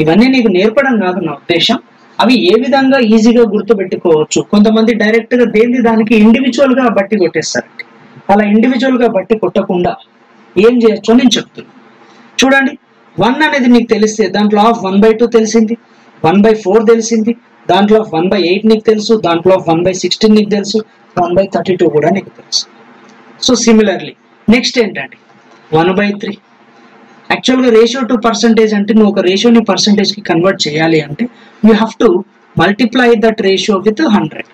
ఇవన్నీ నీకు నేర్పడం కాదు నా ఉద్దేశం, అవి ఏ విధంగా ఈజీగా గుర్తుపెట్టుకోవచ్చు. కొంతమంది డైరెక్ట్ గా దేని దానికి ఇండివిజువల్ గా బట్టి కొట్టేస్తారండి. అలా ఇండివిజువల్ గా బట్టి కొట్టకుండా ఏం చేయొచ్చో నేను చెప్తున్నాను. చూడండి, 1 అనేది నీకు తెలిస్తే దాంట్లో ఆఫ్ 1/2 తెలిసింది, 1/4 తెలిసింది, దాంట్లో ఆఫ్ 1/8 నీకు తెలుసు, దాంట్లో ఆఫ్ 1/16 నీకు తెలుసు, 1/32 కూడా నీకు తెలుసు. సో సిమిలర్లీ నెక్స్ట్ ఏంటండి, 1/3. యాక్చువల్గా రేషియో టు పర్సంటేజ్ అంటే నువ్వు ఒక రేషియోని పర్సంటేజ్కి కన్వర్ట్ చేయాలి అంటే you have to multiply that ratio with 100.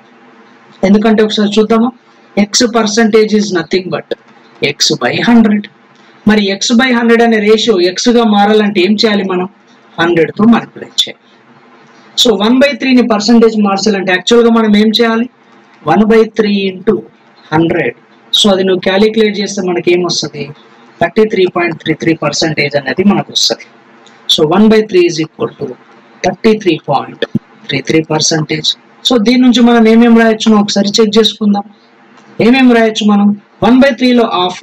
ఎందుకంటే ఒకసారి చూద్దామా, X percentage is nothing but x/100. మరి x/100 అనే రేషియో ఎక్స్గా మారాలంటే ఏం చేయాలి, మనం 100తో మల్టిప్లై చేయాలి. సో 1/3ని పర్సంటేజ్ మార్చాలంటే యాక్చువల్గా మనం ఏం చేయాలి, 1/3 × 100. సో అది నువ్వు క్యాలిక్యులేట్ చేస్తే మనకి ఏమొస్తుంది, 33.33% అనేది మనకు వస్తుంది. So 1/3 is equal to 33.33%. So దీని నుంచి మనం ఏమేమి రాయొచ్చు ఒకసారి చెక్ చేసుకుందాం. ఏమేమి రాయొచ్చు మనం, 1/3లో ఆఫ్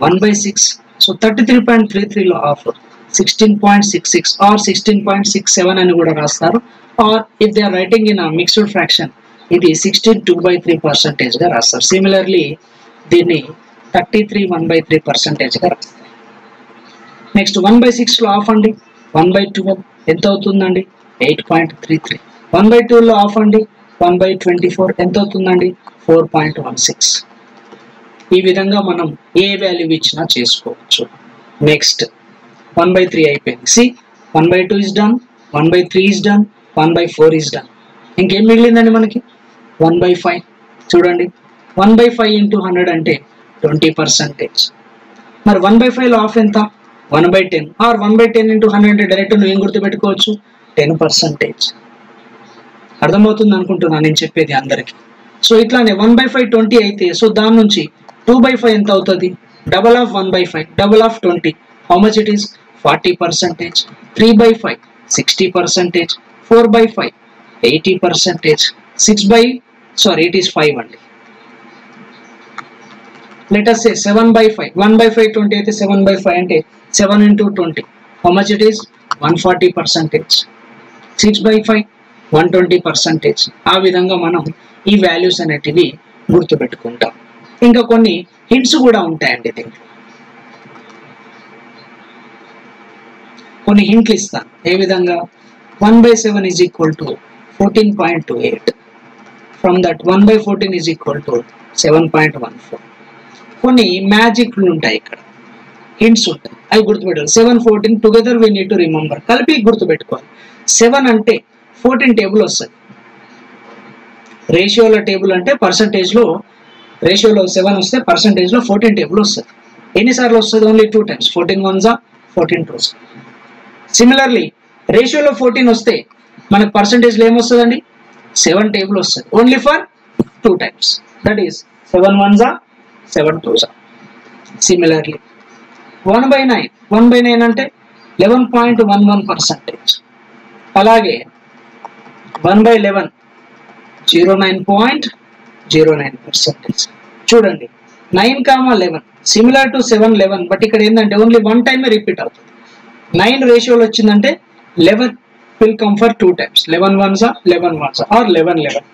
1/6. సో 33.33లో ఆఫ్ 16.66 ఆర్ 16.67 అని కూడా రాస్తారు. Or if they are writing in mixed fraction ఇది 16 గా రాస్తారు. సిమిలర్లీ దీన్ని 33 1/3%గా రాస్తారు. నెక్స్ట్ 1/6లో ఆఫ్ అండి 1/12 ఎంత అవుతుందండి, 8.33. 1/2లో ఆఫ్ అండి 1/24 ఎంత అవుతుందండి, 4.16. ఈ విధంగా మనం ఏ వాల్యూ ఇచ్చినా చేసుకోవచ్చు. నెక్స్ట్ 1/3 అయిపోయింది. See 1/2 is done, 1/3 is done, 1/4 is done. ఇంకేం మిగిలిందండి మనకి 1/5. చూడండి 1/5 × 100 అంటే 20%. మరి 1/5లో ఆఫ్ ఎంత, 1/10 ఆర్ 1/10 × 100 అంటే డైరెక్ట్ నువ్వు ఏం గుర్తుపెట్టుకోవచ్చు, 10%. అర్థమవుతుంది అనుకుంటున్నాను నేను చెప్పేది అందరికి. సో ఇట్లానే 1/5 20 అయితే సో దాని నుంచి 2/5 ఎంత అవుతుంది, double of 1/5, double of 20, how much it is 40%. 3/5 60%, 4/5 80%, 6/it is 5 అండి. let us say 7/5, 1/5 20 అయితే 7/5 అంటే 7 × 20, how much it is 140%. 6/5 120%. ఆ విధంగా మనం ఈ వాల్యూస్ అనేటివి గుర్తుపెట్టుకుంటాం. ఇంకా కొన్ని హింట్స్ కూడా ఉంటాయండి దీంట్లో, కొన్ని హింట్లు ఇస్తాను. ఏ విధంగా, 1/7 is equal to 14.28. from that 1/14 is equal to 7.14. కొన్ని మ్యాజిక్లు ఉంటాయి, ఇక్కడ హింట్స్ ఉంటాయి, అవి గుర్తుపెట్టాలి. 7 14 together we need to remember, కలిపి గుర్తుపెట్టుకోవాలి. 7 అంటే 14 టేబుల్ వస్తుంది. రేషియోల టేబుల్ అంటే పర్సంటేజ్లో రేషియోలో 7 వస్తే పర్సంటేజ్లో 14 టేబుల్ వస్తుంది. ఎన్నిసార్లు వస్తుంది, only 2 times. 14 1s 14 2s. Similarly రేషియోలో 14 వస్తే మనకు పర్సంటేజ్లో ఏమొస్తుందండి, 7 టేబుల్ వస్తుంది, only for 2 times. That is 7 1s 7 2s. Similarly 1/9, 1/9 అంటే 11.11%. అలాగే 1/11 09.09%. చూడండి 9, 11 సిమిలర్ టు 7 11, బట్ ఇక్కడ ఏంటంటే ఓన్లీ 1 time రిపీట్ అవుతుంది. 9 రేషియోలో వచ్చిందంటే 11 will come for 2 times. 11 1s 11 1s or 11 11.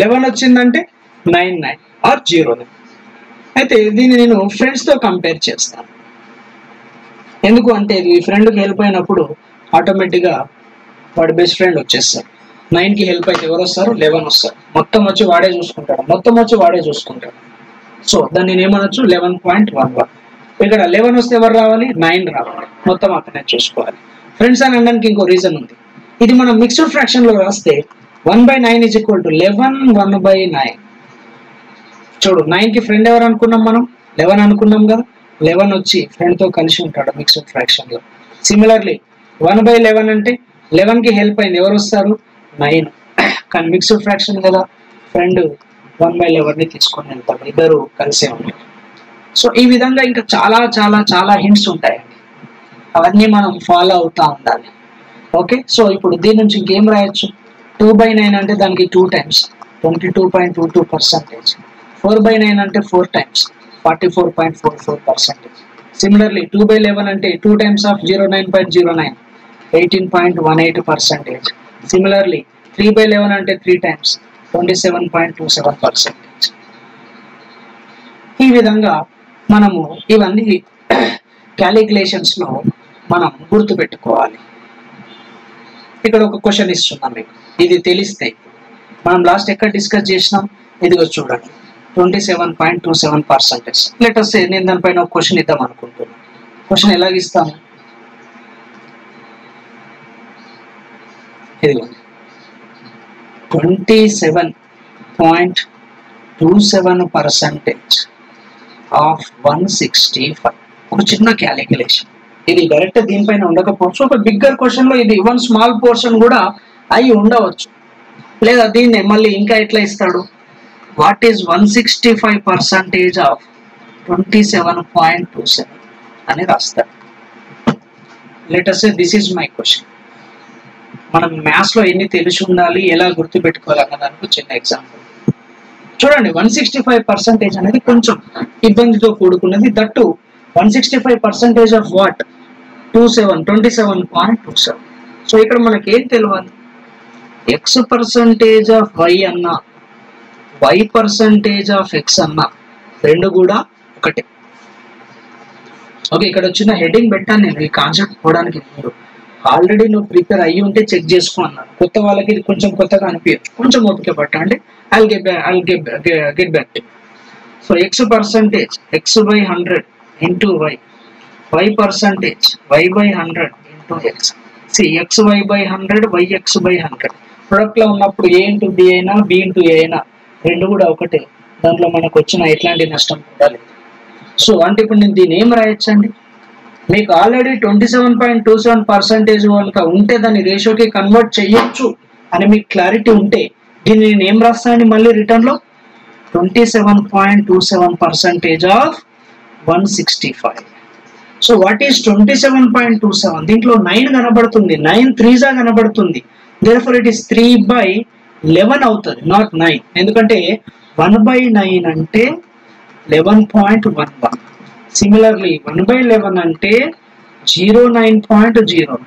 11 వచ్చిందంటే 9 9 ఆర్ 0 9. అయితే దీన్ని నేను ఫ్రెండ్స్తో కంపేర్ చేస్తాను. ఎందుకు అంటే ఈ ఫ్రెండ్కి హెల్ప్ అయినప్పుడు ఆటోమేటిక్గా వాడి బెస్ట్ ఫ్రెండ్ వచ్చేస్తాడు. 9 కి హెల్ప్ అయితే ఎవరు వస్తారు? 11 వస్తారు. మొత్తం వచ్చి వాడే చూసుకుంటాడు. సో దాన్ని నేను ఏమనొచ్చు? 11.11. ఇక్కడ 11 వస్తే ఎవరు రావాలి? 9 రావాలి. మొత్తం అతనే చూసుకోవాలి. ఫ్రెండ్స్ అని అనడానికి ఇంకో రీజన్ ఉంది. ఇది మనం మిక్స్డ్ ఫ్రాక్షన్ లో రాస్తే 1/9 is equal to 11 1/9. చూడు 9 కి ఫ్రెండ్ ఎవరు అనుకున్నాం మనం? 11 అనుకున్నాం కదా. 11 వచ్చి ఫ్రెండ్ తో కలిసి ఉంటాడు మిక్స్డ్ ఫ్రాక్షన్ లో. సిమిలర్లీ 1/11 అంటే 11 కి హెల్ప్ అయింది ఎవరు వస్తారు? 9. కానీ మిక్స్డ్ ఫ్రాక్షన్ కదా, ఫ్రెండ్ 1/11 ని తీసుకొని వెళ్తాడు, ఇద్దరు కలిసే ఉంటారు. సో ఈ విధంగా ఇంకా చాలా చాలా చాలా హింట్స్ ఉంటాయండి, అవన్నీ మనం ఫాలో అవుతా ఉండాలి. ఓకే, సో ఇప్పుడు దీని నుంచి ఇంకేం రాయొచ్చు? 2/9 అంటే దానికి 2 times 22.22%. 4/9 అంటే 4 times 44.44%. సిమిలర్లీ 2/11 అంటే 2 times of 09.09 18.18%. సిమిలర్లీ 3/11 అంటే 3 times 27.27%. ఈ విధంగా మనము ఇవన్నీ క్యాలిక్యులేషన్స్ లో మనం గుర్తుపెట్టుకోవాలి. ఇక్కడ ఒక క్వశ్చన్ ఇస్తున్నాం మీకు, ఇది తెలిస్తే మనం లాస్ట్ ఎక్కడ డిస్కస్ చేసినాం, ఇదిగో చూడండి 27.27%. లెట్ us say నేను దానిపైన ఒక క్వశ్చన్ ఇద్దాం అనుకుంటున్నాను. క్వశ్చన్ ఎలాగిస్తాము? ఇదిగోండి 27.27% ఆఫ్ 165. ఒక చిన్న క్యాలిక్యులేషన్, ఇది డైరెక్ట్ దీనిపైన ఉండకపోవచ్చు, ఒక బిగ్గర్ క్వశ్చన్ లో ఇది 1 small పోర్షన్ కూడా అయి ఉండవచ్చు. లేదా దీన్ని మళ్ళీ ఇంకా ఎట్లా ఇస్తాడు? వాట్ ఈస్ 165% ఆఫ్ 27.27 అని రాస్తాడు. Let us say this is my question. మనం మ్యాథ్స్ లో ఎన్ని తెలిసి ఉండాలి, ఎలా గుర్తు పెట్టుకోవాలి అన్న దానికి చిన్న ఎగ్జాంపుల్ చూడండి. 165% అనేది కొంచెం ఇబ్బందితో కూడుకున్నది. That 165% of what? 27.27. సో ఇక్కడ మనకి ఏం తెలియాలి? x% ఆఫ్ y అన్నా y% ఆఫ్ x అన్నా రెండు కూడా ఒకటే. ఓకే, ఇక్కడ వచ్చిన హెడ్డింగ్ పెట్టాను నేను ఈ కాన్సెప్ట్ పోవడానికి ముందు. ఆల్రెడీ నువ్వు ప్రిపేర్ అయ్యి ఉంటే చెక్ చేసుకో అన్నాను. కొత్త వాళ్ళకి ఇది కొంచెం కొత్తగా అనిపించచ్చు, కొంచెం ఓపిక పట్టండి. I'll get back to you. So x% x/100 into y, y% y/100 into x. See xy/100 yx/100 product లో ఉన్నప్పుడు a into b అయినా b into a అయినా రెండు కూడా ఒకటే. దాంట్లో మనకు వచ్చిన ఎట్లాంటి నష్టం కూడా లేదు. సో అంటే ఇప్పుడు నేను దీన్ని ఏం రాయొచ్చండి? మీకు ఆల్రెడీ 27.27% కనుక ఉంటే దాన్ని రేషియోకి కన్వర్ట్ చేయొచ్చు అని మీకు క్లారిటీ ఉంటే దీన్ని నేను ఏం రాస్తానండి? మళ్ళీ రిటర్న్ లో 27.27% ఆఫ్ 165. So what is 27.27? దీంట్లో 9 కనబడుతుంది, 9 3s కనబడుతుంది. therefore it is 3/11 అవుతుంది, నాట్ 9. ఎందుకంటే 1/9 అంటే 11.11. సిమిలర్లీ 1/11 అంటే 09.09.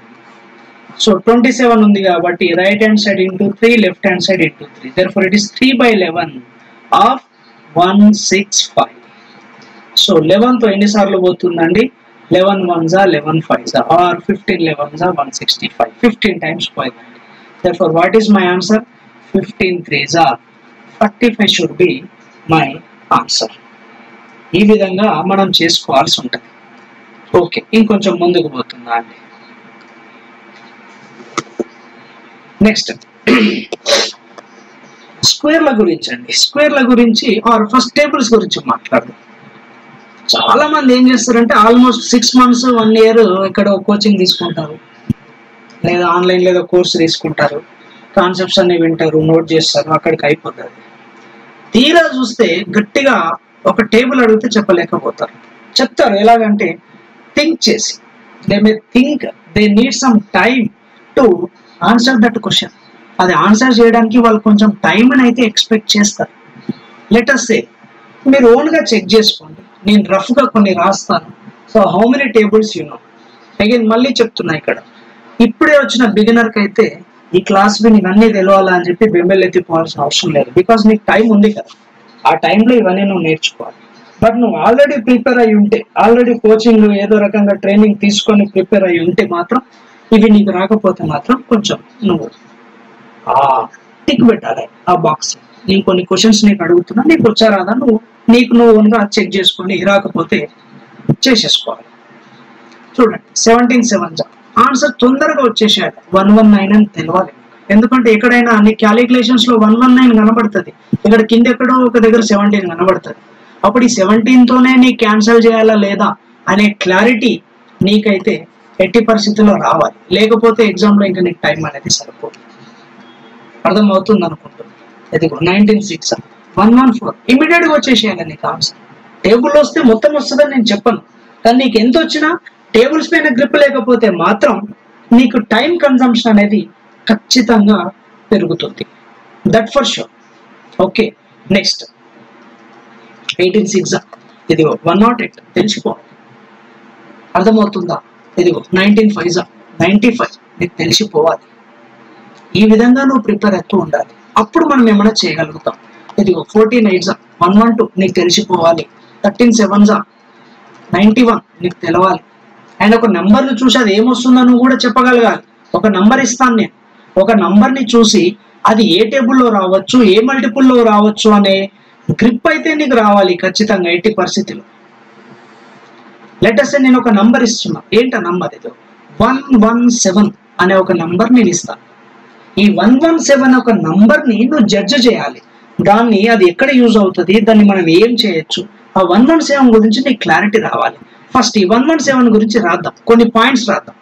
సో 27 ఉంది కాబట్టి right hand side into 3, left hand side into 3. therefore it is 3/11 of 165. So 11 తో ఎన్నిసార్లు పోతుందండి? 11 1s 11 5s or 15 11s 165. 15 times పోయింది. therefore what is my answer? 15 3s 45 should be my answer. ఈ విధంగా మనం చేసుకోవాల్సి ఉంటుంది. ఓకే, ఇంకొంచెం ముందుకు పోతుందా అండి? నెక్స్ట్ స్క్వేర్ల గురించి అండి. స్క్వేర్ల గురించి ఆర్ ఫస్ట్ టేబుల్స్ గురించి మాట్లాడదాం. చాలా మంది ఏం చేస్తారంటే ఆల్మోస్ట్ 6 months 1 year ఇక్కడ కోచింగ్ తీసుకుంటారు, లేదా ఆన్లైన్ లేదా కోర్సు తీసుకుంటారు, కాన్సెప్ట్స్ అన్ని వింటారు, నోట్ చేస్తారు, అక్కడికి అయిపోతుంది. తీరా చూస్తే గట్టిగా ఒక టేబుల్ అడిగితే చెప్పలేకపోతారు. చెప్తారు ఎలాగంటే థింక్ చేసి, they may think, they need some time to answer that question. అది ఆన్సర్ చేయడానికి వాళ్ళు కొంచెం టైంని అయితే ఎక్స్పెక్ట్ చేస్తారు. లెట్ us say మీరు ఓన్గా చెక్ చేసుకోండి, నేను రఫ్గా కొన్ని రాస్తాను. So how many tables you know. Again మళ్ళీ చెప్తున్నా, ఇక్కడ ఇప్పుడే వచ్చిన బిగినర్కి అయితే ఈ క్లాస్ ఇవన్నీ తెలియాలా అని చెప్పి బెంబెల్ ఎత్తిపోవాల్సిన అవసరం లేదు. బికాస్ నీకు టైం ఉంది కదా, ఆ టైంలో ఇవన్నీ నువ్వు నేర్చుకోవాలి. బట్ నువ్వు ఆల్రెడీ ప్రిపేర్ అయ్యి ఉంటే, ఆల్రెడీ కోచింగ్ ఏదో రకంగా ట్రైనింగ్ తీసుకొని ప్రిపేర్ అయ్యి ఉంటే మాత్రం, ఇవి నీకు రాకపోతే మాత్రం కొంచెం నువ్వు టిక్ పెట్టాలి ఆ బాక్స్. నేను కొన్ని క్వశ్చన్స్ నీకు అడుగుతున్నా, నీకు వచ్చా రాదా నీకు నువ్వుగా చెక్ చేసుకొని, రాకపోతే చేసేసుకోవాలి. చూడండి 17 7 ఆన్సర్ తొందరగా వచ్చేసాడు. 119 అని తెలవాలి. ఎందుకంటే ఎక్కడైనా నీ క్యాలిక్యులేషన్స్ లో 119 కనబడుతుంది, ఇక్కడ కింద ఎక్కడో ఒక దగ్గర 17 కనబడుతుంది. అప్పుడు ఈ 17 తోనే నీ క్యాన్సిల్ చేయాలా లేదా అనే క్లారిటీ నీకైతే ఎట్టి పరిస్థితుల్లో రావాలి. లేకపోతే ఎగ్జామ్ లో ఇంకా నీకు టైం అనేది సరిపోదు. అర్థమవుతుంది అనుకుంటుంది. ఇదిగో 19 6 114 ఇమీడియట్ గా వచ్చేసేయాలి నీకు ఆన్సర్. టేబుల్లో వస్తే మొత్తం వస్తుందని నేను చెప్పను, కానీ నీకు ఎంత వచ్చినా టేబుల్స్ పైన గ్రిప్ లేకపోతే మాత్రం నీకు టైం కన్సంప్షన్ అనేది ఖచ్చితంగా పెరుగుతుంది. That for sure. Okay, next 18 6 ఇదిగో 108 తెలిసిపోవాలి. అర్థమవుతుందా? ఇదిగో 19 5 95 నీకు తెలిసిపోవాలి. ఈ విధంగా నువ్వు ప్రిపేర్ అవుతూ ఉండాలి. అప్పుడు మనం ఏమైనా చేయగలుగుతాం. ఇదిగో 14 8 112 నీకు తెలిసిపోవాలి. 13 7 91 నీకు తెలవాలి. అండ్ ఒక నెంబర్ని చూసి అది ఏమొస్తుందో నువ్వు కూడా చెప్పగలగాలి. ఒక నంబర్ ఇస్తాను నేను, ఒక నంబర్ని చూసి అది ఏ టేబుల్లో రావచ్చు, ఏ మల్టిపుల్లో రావచ్చు అనే గ్రిప్ అయితే నీకు రావాలి ఖచ్చితంగా ఎట్టి పరిస్థితిలో. లెటర్స్ నేను ఒక నంబర్ ఇస్తున్నా. ఏంట నంబర్? ఇది 117 అనే ఒక నంబర్ నేను ఇస్తాను. ఈ 117 ఒక నంబర్ని నువ్వు జడ్జ్ చేయాలి. దాన్ని అది ఎక్కడ యూజ్ అవుతుంది, దాన్ని మనం ఏం చేయొచ్చు, ఆ 117 గురించి నీకు క్లారిటీ రావాలి. ఫస్ట్ ఈ 117 గురించి రాద్దాం, కొన్ని పాయింట్స్ రాద్దాం,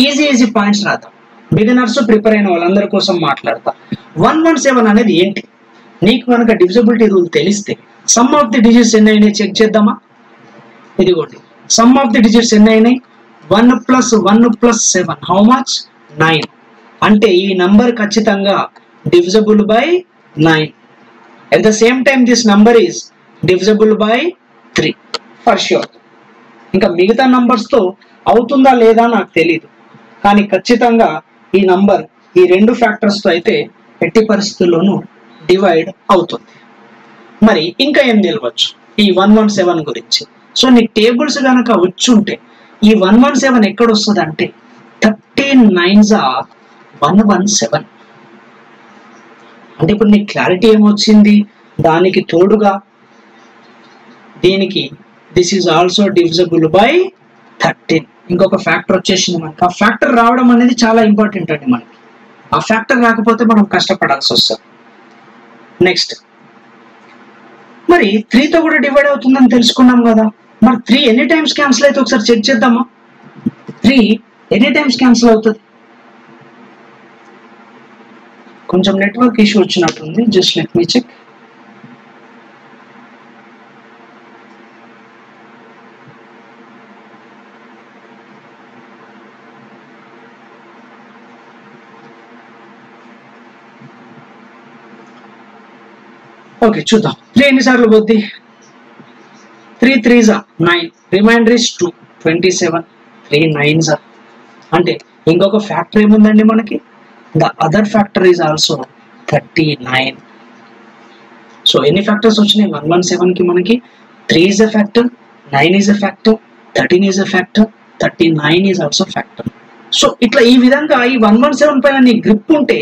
ఈజీ పాయింట్స్ రాద్దాం. బిగినర్స్ ప్రిపేర్ అయిన వాళ్ళందరి కోసం మాట్లాడతా. 117 అనేది ఏంటి? నీకు కనుక డివిజిబిలిటీ రూల్ తెలిస్తే సమ్ ఆఫ్ ది డిజిట్స్ ఎన్ని అయినాయి చెక్ చేద్దామా? ఇదిగోండి సమ్ ఆఫ్ ది డిజిట్స్ ఎన్ని అయినాయి? 1 + 1 + 7 హౌ మచ్? 9. అంటే ఈ నంబర్ ఖచ్చితంగా divisible by 9. At the same time this number is divisible by 3 for sure. ఇంకా మిగతా నంబర్స్ తో అవుతుందా లేదా నాకు తెలియదు, కానీ ఖచ్చితంగా ఈ నంబర్ ఈ రెండు ఫ్యాక్టర్స్ తో అయితే ఎట్టి పరిస్థితుల్లోనూ డివైడ్ అవుతుంది. మరి ఇంకా ఏం తెలియవచ్చు ఈ 117 గురించి? సో నీ టేబుల్స్ కనుక వచ్చుంటే ఈ 117 ఎక్కడ వస్తుంది అంటే 13 9s 117. అంటే ఇప్పుడు నీకు క్లారిటీ ఏమొచ్చింది? దానికి తోడుగా దీనికి this is also divisible by 13 ఇంకొక ఫ్యాక్టర్ వచ్చేసింది మనకి. ఆ ఫ్యాక్టర్ రావడం అనేది చాలా ఇంపార్టెంట్ అండి మనకి. ఆ ఫ్యాక్టర్ రాకపోతే మనం కష్టపడాల్సి వస్తుంది. నెక్స్ట్ మరి 3తో కూడా డివైడ్ అవుతుందని తెలుసుకున్నాం కదా. మరి 3 ఎన్ని టైమ్స్ క్యాన్సిల్ అయితే ఒకసారి చెక్ చేద్దామా? 3 ఎన్ని టైమ్స్ క్యాన్సిల్ అవుతుంది? కొంచెం నెట్వర్క్ ఇష్యూ వచ్చినట్టుంది, just let me check. Okay చూద్దాం. 3 ఎన్నిసార్లు పోద్ది? 3 3s 9, రిమైండర్ ఇస్ 2 27, 3 9s. అంటే ఇంకొక ఫ్యాక్టర్ ఏముందండి మనకి? The other factor is also 39. So ఎన్ని ఫ్యాక్టర్స్ వచ్చినాయి 117 కి మనకి? 3 is a factor, 9 is a factor, 13 is a factor, 39 is also factor. So ఇట్లా ఈ విధంగా ఈ 117 పైన నీ గ్రిప్ ఉంటే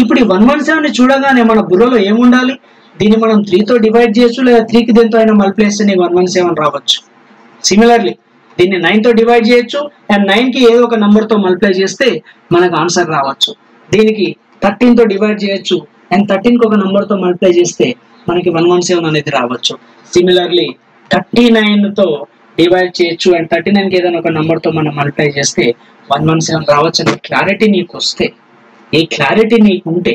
ఇప్పుడు ఈ 117 ని చూడగానే మన బుర్రలో ఏముండాలి? దీన్ని మనం 3తో డివైడ్ చేయొచ్చు, లేదా 3కి దేంతో అయినా మల్టిప్లై చేస్తే నీకు 117 రావచ్చు. సిమిలర్లీ దీన్ని 9తో డివైడ్ చేయొచ్చు అండ్ 9కి ఏదో ఒక నెంబర్తో మల్టిప్లై చేస్తే మనకు ఆన్సర్ రావచ్చు. దీనికి 13తో డివైడ్ చేయొచ్చు అండ్ 13కి ఒక నెంబర్తో మల్టిప్లై చేస్తే మనకి 117 అనేది రావచ్చు. సిమిలర్లీ 39తో డివైడ్ చేయొచ్చు అండ్ 39కి ఏదైనా ఒక నెంబర్తో మనం మల్టిప్లై చేస్తే 117 రావచ్చు అనే క్లారిటీ నీకు వస్తే, ఈ క్లారిటీ నీకు ఉంటే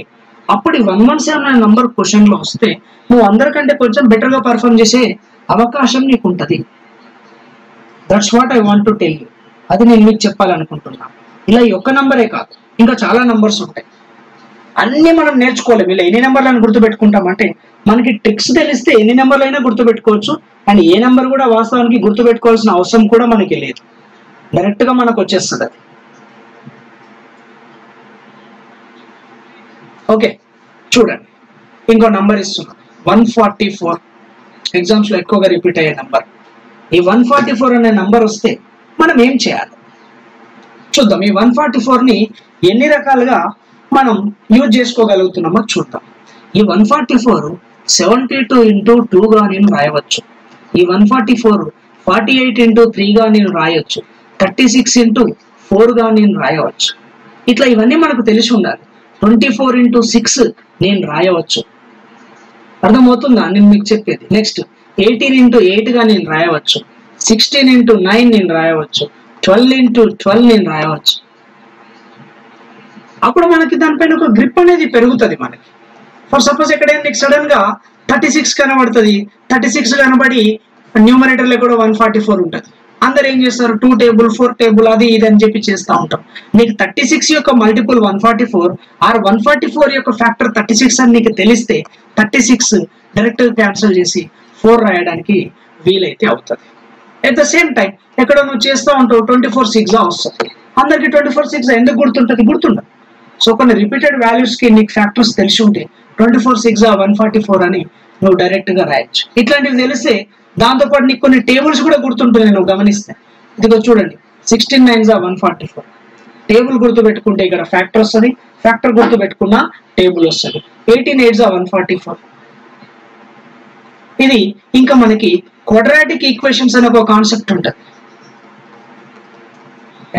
అప్పుడు 117 అనే నంబర్ క్వశ్చన్ లో వస్తే నువ్వు అందరికంటే కొంచెం బెటర్ గా పర్ఫార్మ్ చేసే అవకాశం నీకు ఉంటుంది. That's what I want to tell you. అది నేను మీకు చెప్పాలనుకుంటున్నాను. ఇలా ఈ ఒక్క నంబరే కాదు, ఇంకా చాలా నంబర్స్ ఉంటాయి. అన్ని మనం నేర్చుకోలేము. ఇలా ఎన్ని నెంబర్లను గుర్తుపెట్టుకుంటామంటే మనకి ట్రిక్స్ తెలిస్తే ఎన్ని నెంబర్లు అయినా గుర్తుపెట్టుకోవచ్చు. అండ్ ఏ నెంబర్ కూడా వాస్తవానికి గుర్తుపెట్టుకోవాల్సిన అవసరం కూడా మనకి లేదు, డైరెక్ట్ గా మనకు వచ్చేస్తుంది అది. ఓకే చూడండి, ఇంకో నంబర్ ఇస్తున్నా 144. ఎగ్జామ్స్ లో ఎక్కువగా రిపీట్ అయ్యే నంబర్. ఈ 144 అనే నంబర్ వస్తే మనం ఏం చేయాలి చూద్దాం. ఈ 144ని ఎన్ని రకాలుగా మనం యూజ్ చేసుకోగలుగుతున్నామో చూద్దాం. ఈ 144 72 into 2 గా నేను రాయవచ్చు. ఈ 144 48 into 3 గా నేను రాయవచ్చు. 36 into 4 గా నేను రాయవచ్చు. ఇట్లా ఇవన్నీ మనకు తెలిసి ఉండాలి. 24 into 6 నేను రాయవచ్చు. అర్థమవుతుందా నేను మీకు చెప్పేది? నెక్స్ట్ 18 into 8 గా నేను రాయవచ్చు. 16 into 9 నేను రాయవచ్చు. 12 into 12 నేను రాయవచ్చు. అప్పుడు మనకి దానిపైన ఒక గ్రిప్ అనేది పెరుగుతుంది మనకి. ఫర్ సపోజ్ ఎక్కడైనా నీకు సడన్ గా 36 కనబడుతుంది, 36 కనబడి న్యూమరేటర్ లో కూడా 144 ఉంటుంది. అందరు ఏం చేస్తారు, 2 టేబుల్ 4 టేబుల్ అది ఇది అని చెప్పి చేస్తూ ఉంటాం. నీకు 36 యొక్క మల్టిపుల్ 144 ఆర్ 144 యొక్క ఫ్యాక్టర్ 36 అని నీకు తెలిస్తే 36 డైరెక్ట్ క్యాన్సిల్ చేసి 4 రాయడానికి వీలైతే అవుతుంది. అట్ ద సేమ్ టైం ఎక్కడ నువ్వు చేస్తూ ఉంటావు 24 6 వస్తుంది. అందరికి 24 6 ఎందుకు గుర్తుంటుంది? గుర్తుండదు. సో కొన్ని రిపీటెడ్ వాల్యూస్ కి నీకు ఫ్యాక్టర్స్ తెలిసి ఉంటే 24 6 144 అని నువ్వు డైరెక్ట్ గా రాయొచ్చు. ఇట్లాంటివి తెలిస్తే దాంతోపాటు నీకు కొన్ని టేబుల్స్ కూడా గుర్తుంటుంది. నువ్వు గమనిస్తే ఇదిగో చూడండి, 16 9 144 టేబుల్ గుర్తు పెట్టుకుంటే ఇక్కడ ఫ్యాక్టర్ వస్తుంది, ఫ్యాక్టర్ గుర్తు పెట్టుకున్న టేబుల్ వస్తుంది. 18 8 144. ఇది ఇంకా మనకి క్వాడ్రాటిక్ ఈక్వేషన్స్ అనే ఒక కాన్సెప్ట్ ఉంటుంది.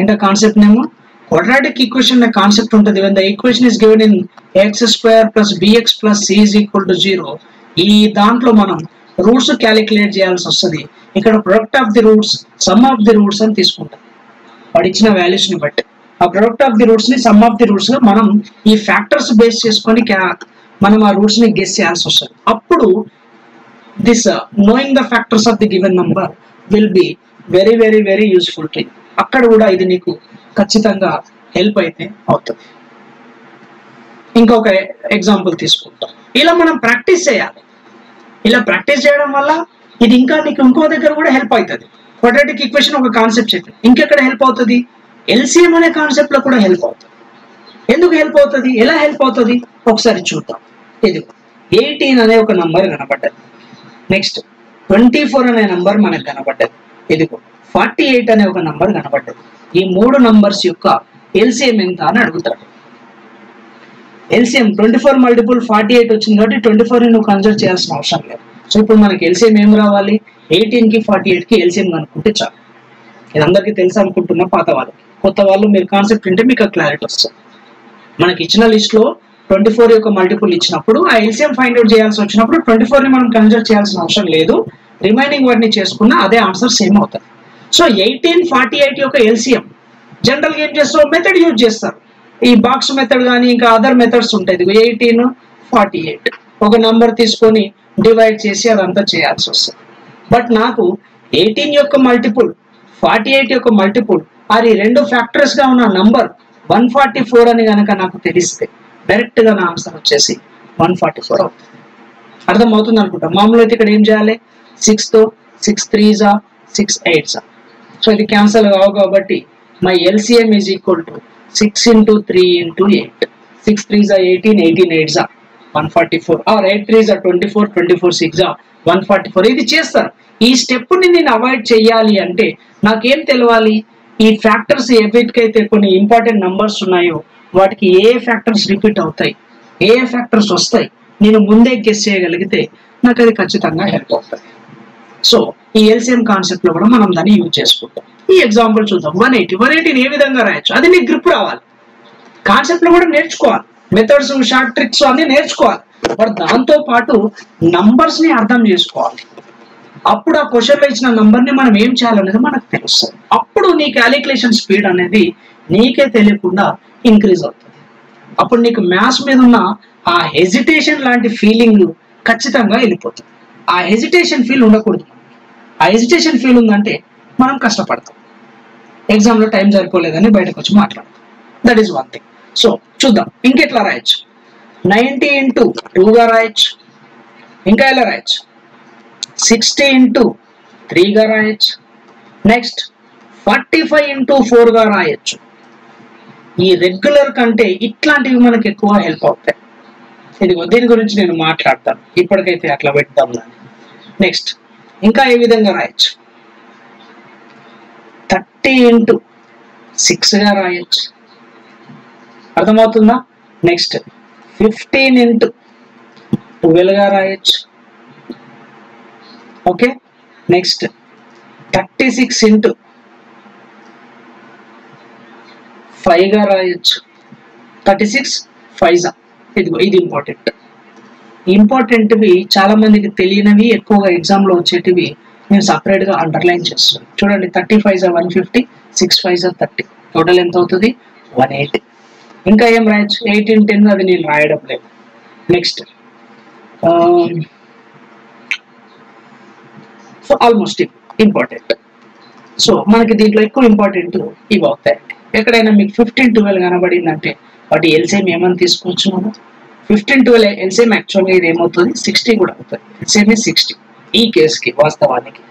ఏంటో కాన్సెప్ట్ నేమో quadratic equation అనే కాన్సెప్ట్ ఉంటుంది. when the equation is given in x square plus bx plus c is equal to 0, ఈ దాంట్లో మనం రూట్స్ క్యాలిక్యులేట్ చేయాల్సి వస్తుంది. ఇక్కడ product of the roots, some of the roots అని తీసుకుంటాం వాడు ఇచ్చిన వాల్యూస్ ని బట్టి. ఆ ప్రొడక్ట్ ఆఫ్ ది రూట్స్ ని సమ్ ఆఫ్ ది రూట్స్ గా మనం ఈ ఫ్యాక్టర్స్ బేస్ చేసుకొని మనం ఆ రూట్స్ ని గెస్ చేయాల్సి వస్తుంది. అప్పుడు this knowing the factors of the given number will be very very very useful to. అక్కడ కూడా ఇది నీకు ఖచ్చితంగా హెల్ప్ అయితే అవుతుంది. ఇంకొక ఎగ్జాంపుల్ తీసుకుంటాం. ఇలా మనం ప్రాక్టీస్ చేయాలి. ఇలా ప్రాక్టీస్ చేయడం వల్ల ఇది ఇంకా నీకు ఇంకో దగ్గర కూడా హెల్ప్ అవుతుంది. క్వాడ్రాటిక్ ఈక్వేషన్ ఒక కాన్సెప్ట్ చెప్పి ఇంకెక్కడ హెల్ప్ అవుతుంది, ఎల్సిఎం అనే కాన్సెప్ట్ లో కూడా హెల్ప్ అవుతుంది. ఎందుకు హెల్ప్ అవుతుంది, ఎలా హెల్ప్ అవుతుంది ఒకసారి చూద్దాం. ఇది 18 అనే ఒక నంబర్ కనబడ్డది. నెక్స్ట్ 24 అనే నంబర్ మనకు కనబడ్డది. ఇదిగో 48 అనే ఒక నంబర్ కనబడ్డది. ఈ 3 నంబర్స్ యొక్క ఎల్సిఎం ఎంత అని అడుగుతాడు. ఎల్సిఎం 24 మల్టిపుల్ 48 వచ్చింది కాబట్టి 24 నువ్వు కన్సిడర్ చేయాల్సిన అవసరం లేదు. సో ఇప్పుడు మనకి ఎల్సిఎం ఏం రావాలి, 18 కి 48 కి ఎల్సిఎం కనుక్కుంటే చాలు. ఇది అందరికీ తెలుసు అనుకుంటున్నా, పాత వాళ్ళు. కొత్త వాళ్ళు మీరు కాన్సెప్ట్ వింటే మీకు క్లారిటీ వస్తుంది. మనకి ఇచ్చిన లిస్ట్ లో 24 యొక్క మల్టిపుల్ ఇచ్చినప్పుడు ఆ ఎల్సిఎం ఫైండ్ అవుట్ చేయాల్సి వచ్చినప్పుడు 24 ని మనం కన్సిడర్ చేయాల్సిన అవసరం లేదు. రిమైనింగ్ వాటిని చేసుకున్నా అదే ఆన్సర్ సేమ్ అవుతుంది. సో 18 48 యొక్క ఎల్సిఎం జనరల్ గా ఏం చేస్తారు, మెథడ్ యూజ్ చేస్తారు. ఈ బాక్స్ మెథడ్ కానీ ఇంకా అదర్ మెథడ్స్ ఉంటాయి. 18 48 ఒక నంబర్ తీసుకొని డివైడ్ చేసి అదంతా చేయాల్సి వస్తుంది. బట్ నాకు 18 యొక్క మల్టిపుల్ 48 యొక్క మల్టిపుల్ అది రెండు ఫ్యాక్టర్స్ గా ఉన్న నంబర్ 144 అని కనుక నాకు తెలిస్తే డైరెక్ట్ గా నా ఆన్సర్ వచ్చేసి 144 అవుతుంది. అర్థమవుతుంది అనుకుంటా. మామూలు అయితే ఇక్కడ ఏం చేయాలి, 6 తో 6 3s 6 8s. సో ఇది క్యాన్సల్ కావు కాబట్టి my LCM is equal to 6 into 3 into 8. 6 3s 18, 18 8s 144, or 8 3s 24, 24 6 144. ఇది చేస్తారు. ఈ స్టెప్ ని నేను అవాయిడ్ చేయాలి అంటే నాకేం తెలవాలి, ఈ ఫ్యాక్టర్స్ ఏవైతే కొన్ని ఇంపార్టెంట్ నంబర్స్ ఉన్నాయో వాటికి ఏ ఫ్యాక్టర్స్ రిపీట్ అవుతాయి, ఏ ఫ్యాక్టర్స్ వస్తాయి నేను ముందే గెస్ చేయగలిగితే నాకు అది ఖచ్చితంగా హెల్ప్ అవుతుంది. సో ఈ ఎల్సిఎం కాన్సెప్ట్ లో కూడా మనం దాన్ని యూజ్ చేసుకుంటాం. ఈ ఎగ్జాంపుల్ చూద్దాం. 180 ఏ విధంగా రాయొచ్చు, అది నీకు గ్రిప్ రావాలి. కాన్సెప్ట్ లో కూడా నేర్చుకోవాలి, మెథడ్స్ షార్ట్ ట్రిక్స్ అన్ని నేర్చుకోవాలి. బట్ దాంతో పాటు నంబర్స్ ని అర్థం చేసుకోవాలి. అప్పుడు ఆ క్వశ్చన్ లో ఇచ్చిన నంబర్ ని మనం ఏం చేయాలనేది మనకు తెలుస్తుంది. అప్పుడు నీ క్యాలిక్యులేషన్ స్పీడ్ అనేది నీకే తెలియకుండా ఇంక్రీజ్ అవుతుంది. అప్పుడు నీకు మ్యాథ్స్ మీద ఉన్న ఆ హెజిటేషన్ లాంటి ఫీలింగ్ ఖచ్చితంగా వెళ్ళిపోతుంది. ఆ హెజిటేషన్ ఫీల్ ఉండకూడదు. ఆ హెజిటేషన్ ఫీల్ ఉందంటే మనం కష్టపడతాం, ఎగ్జామ్ లో టైం సరిపోలేదని బయటకు వచ్చి మాట్లాడతాం. That is one thing. So చూద్దాం ఇంకెట్లా రాయొచ్చు. 90 into 2 గా రాయొచ్చు. ఇంకా ఎలా రాయొచ్చు, 60 into 3 గా రాయొచ్చు. నెక్స్ట్ 45 into 4 గా రాయొచ్చు. ఈ రెగ్యులర్ కంటే ఇట్లాంటివి మనకి ఎక్కువ హెల్ప్ అవుతాయి. ఇదిగో దీని గురించి నేను మాట్లాడతాను, ఇప్పటికైతే అట్లా పెడతాం. నెక్స్ట్ ఇంకా ఏ విధంగా రాయొచ్చు, 30 into 6 గా రాయొచ్చు. అర్థమవుతుందా? నెక్స్ట్ 15 into 12 గా రాయొచ్చు. ఓకే, నెక్స్ట్ 36 into 5 గా రాయొచ్చు. 36 5 ఇది ఇంపార్టెంట్వి చాలా మందికి తెలియనివి, ఎక్కువగా ఎగ్జామ్లో వచ్చేటివి నేను సపరేట్గా అండర్లైన్ చేస్తాను. చూడండి, 35 150, 6 5 30, టోటల్ ఎంత అవుతుంది? 180. ఇంకా ఏం రాయొచ్చు? 18 10 అది నేను రాయడం లేదు. Next so almost important. So మనకి దీంట్లో ఎక్కువ ఇంపార్టెంట్ ఇవి అవుతాయండి. ఎక్కడైనా మీకు 15 12 కనబడిందంటే వాటి ఎల్సిఎం ఏమని తీసుకోవచ్చు మనం? 15 12 ఎల్సిఎం యాక్చువల్గా ఇది ఏమవుతుంది? 60 కూడా అవుతుంది. ఎల్సిఎం 60 ఈ కేసుకి వాస్తవానికి.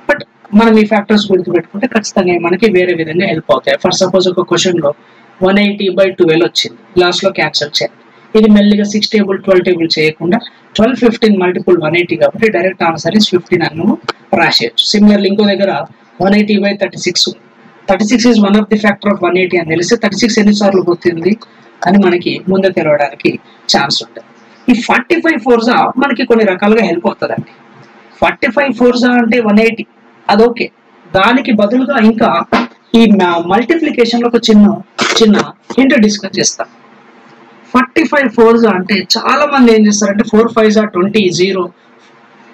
బట్ మనం ఈ ఫ్యాక్టర్స్ గుర్తుపెట్టుకుంటే ఖచ్చితంగా మనకి వేరే విధంగా హెల్ప్ అవుతాయి. ఫర్ సపోజ్ ఒక క్వశ్చన్లో 180/12 వచ్చింది, లాస్ట్లో క్యాన్సిల్ చేయాలి. ఇది మెల్లిగా 6 టేబుల్ 12 టేబుల్ చేయకుండా 12 15 మల్టిపుల్ 180 కాబట్టి డైరెక్ట్ ఆన్సర్ ఇస్ 15 అని రాసేయచ్చు. సిమిలర్లీ ఇంకో దగ్గర 180/36 ఉంది. 36 is one of the factor of 180 అని తెలిస్తే 36 ఎన్నిసార్లు పోతుంది అని మనకి ముందే తెలవడానికి ఛాన్స్ ఉంటుంది. ఈ 45 4 మనకి కొన్ని రకాలుగా హెల్ప్ అవుతుందండి. 45 4 అంటే 180, అది ఓకే. దానికి బదులుగా ఇంకా ఈ మల్టిప్లికేషన్ లో ఒక చిన్న హింట్ డిస్కస్ చేస్తాం. 45 4 అంటే చాలా మంది ఏం చేస్తారంటే 4 5 20 0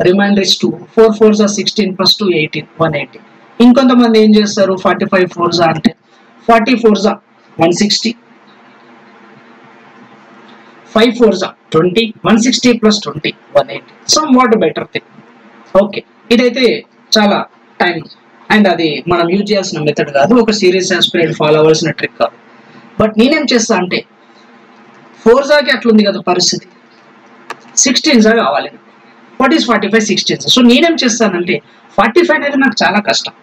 రిమైండర్ ఇస్ 2, 4 4 16 + 2 18 180. ఇంకొంతమంది ఏం చేస్తారు 45 4 అంటే 40 4 160, 5 4 20, 160 + 20 180. Some what better thing. Okay, ఇదైతే చాలా టైం అండ్ అది మనం యూజ్ చేయాల్సిన మెథడ్ కాదు, ఒక సీరియస్ ఆస్పిరెంట్ ఫాలో అవ్వాల్సిన ట్రిక్ కాదు. బట్ నేనేం చేస్తా అంటే 4 అట్లుంది కదా పరిస్థితి, 16 కావాలి. What is 45 16? సో నేనేం చేస్తానంటే 45 అనేది నాకు చాలా కష్టం.